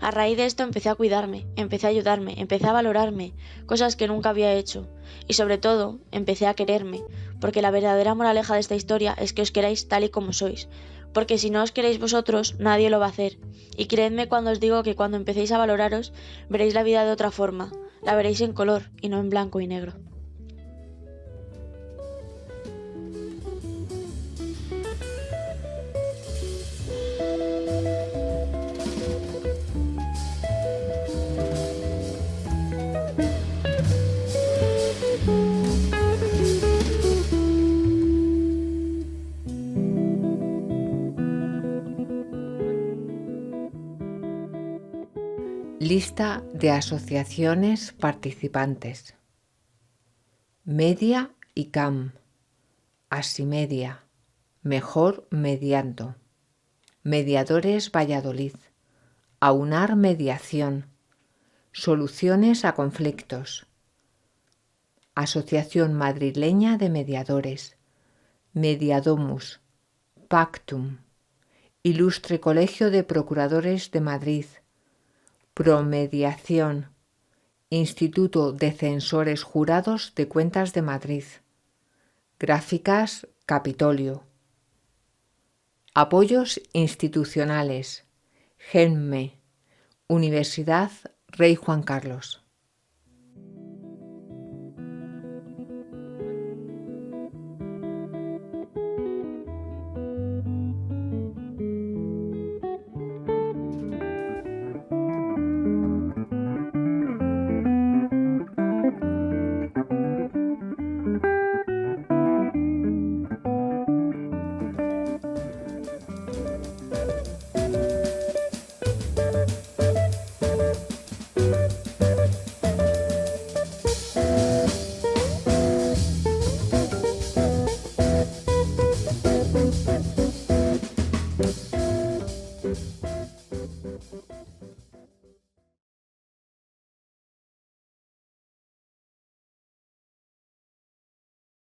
[SPEAKER 4] A raíz de esto empecé a cuidarme, empecé a ayudarme, empecé a valorarme, cosas que nunca había hecho. Y sobre todo, empecé a quererme, porque la verdadera moraleja de esta historia es que os queráis tal y como sois. Porque si no os queréis vosotros, nadie lo va a hacer. Y creedme cuando os digo que cuando empecéis a valoraros, veréis la vida de otra forma. La veréis en color y no en blanco y negro.
[SPEAKER 1] Lista de asociaciones participantes. Media y CAM. Asimedia. Mejor mediando. Mediadores Valladolid. Aunar mediación. Soluciones a conflictos. Asociación Madrileña de Mediadores. Mediadomus. Pactum. Ilustre Colegio de Procuradores de Madrid. Promediación. Instituto de Censores Jurados de Cuentas de Madrid. Gráficas Capitolio. Apoyos institucionales. GENME. Universidad Rey Juan Carlos.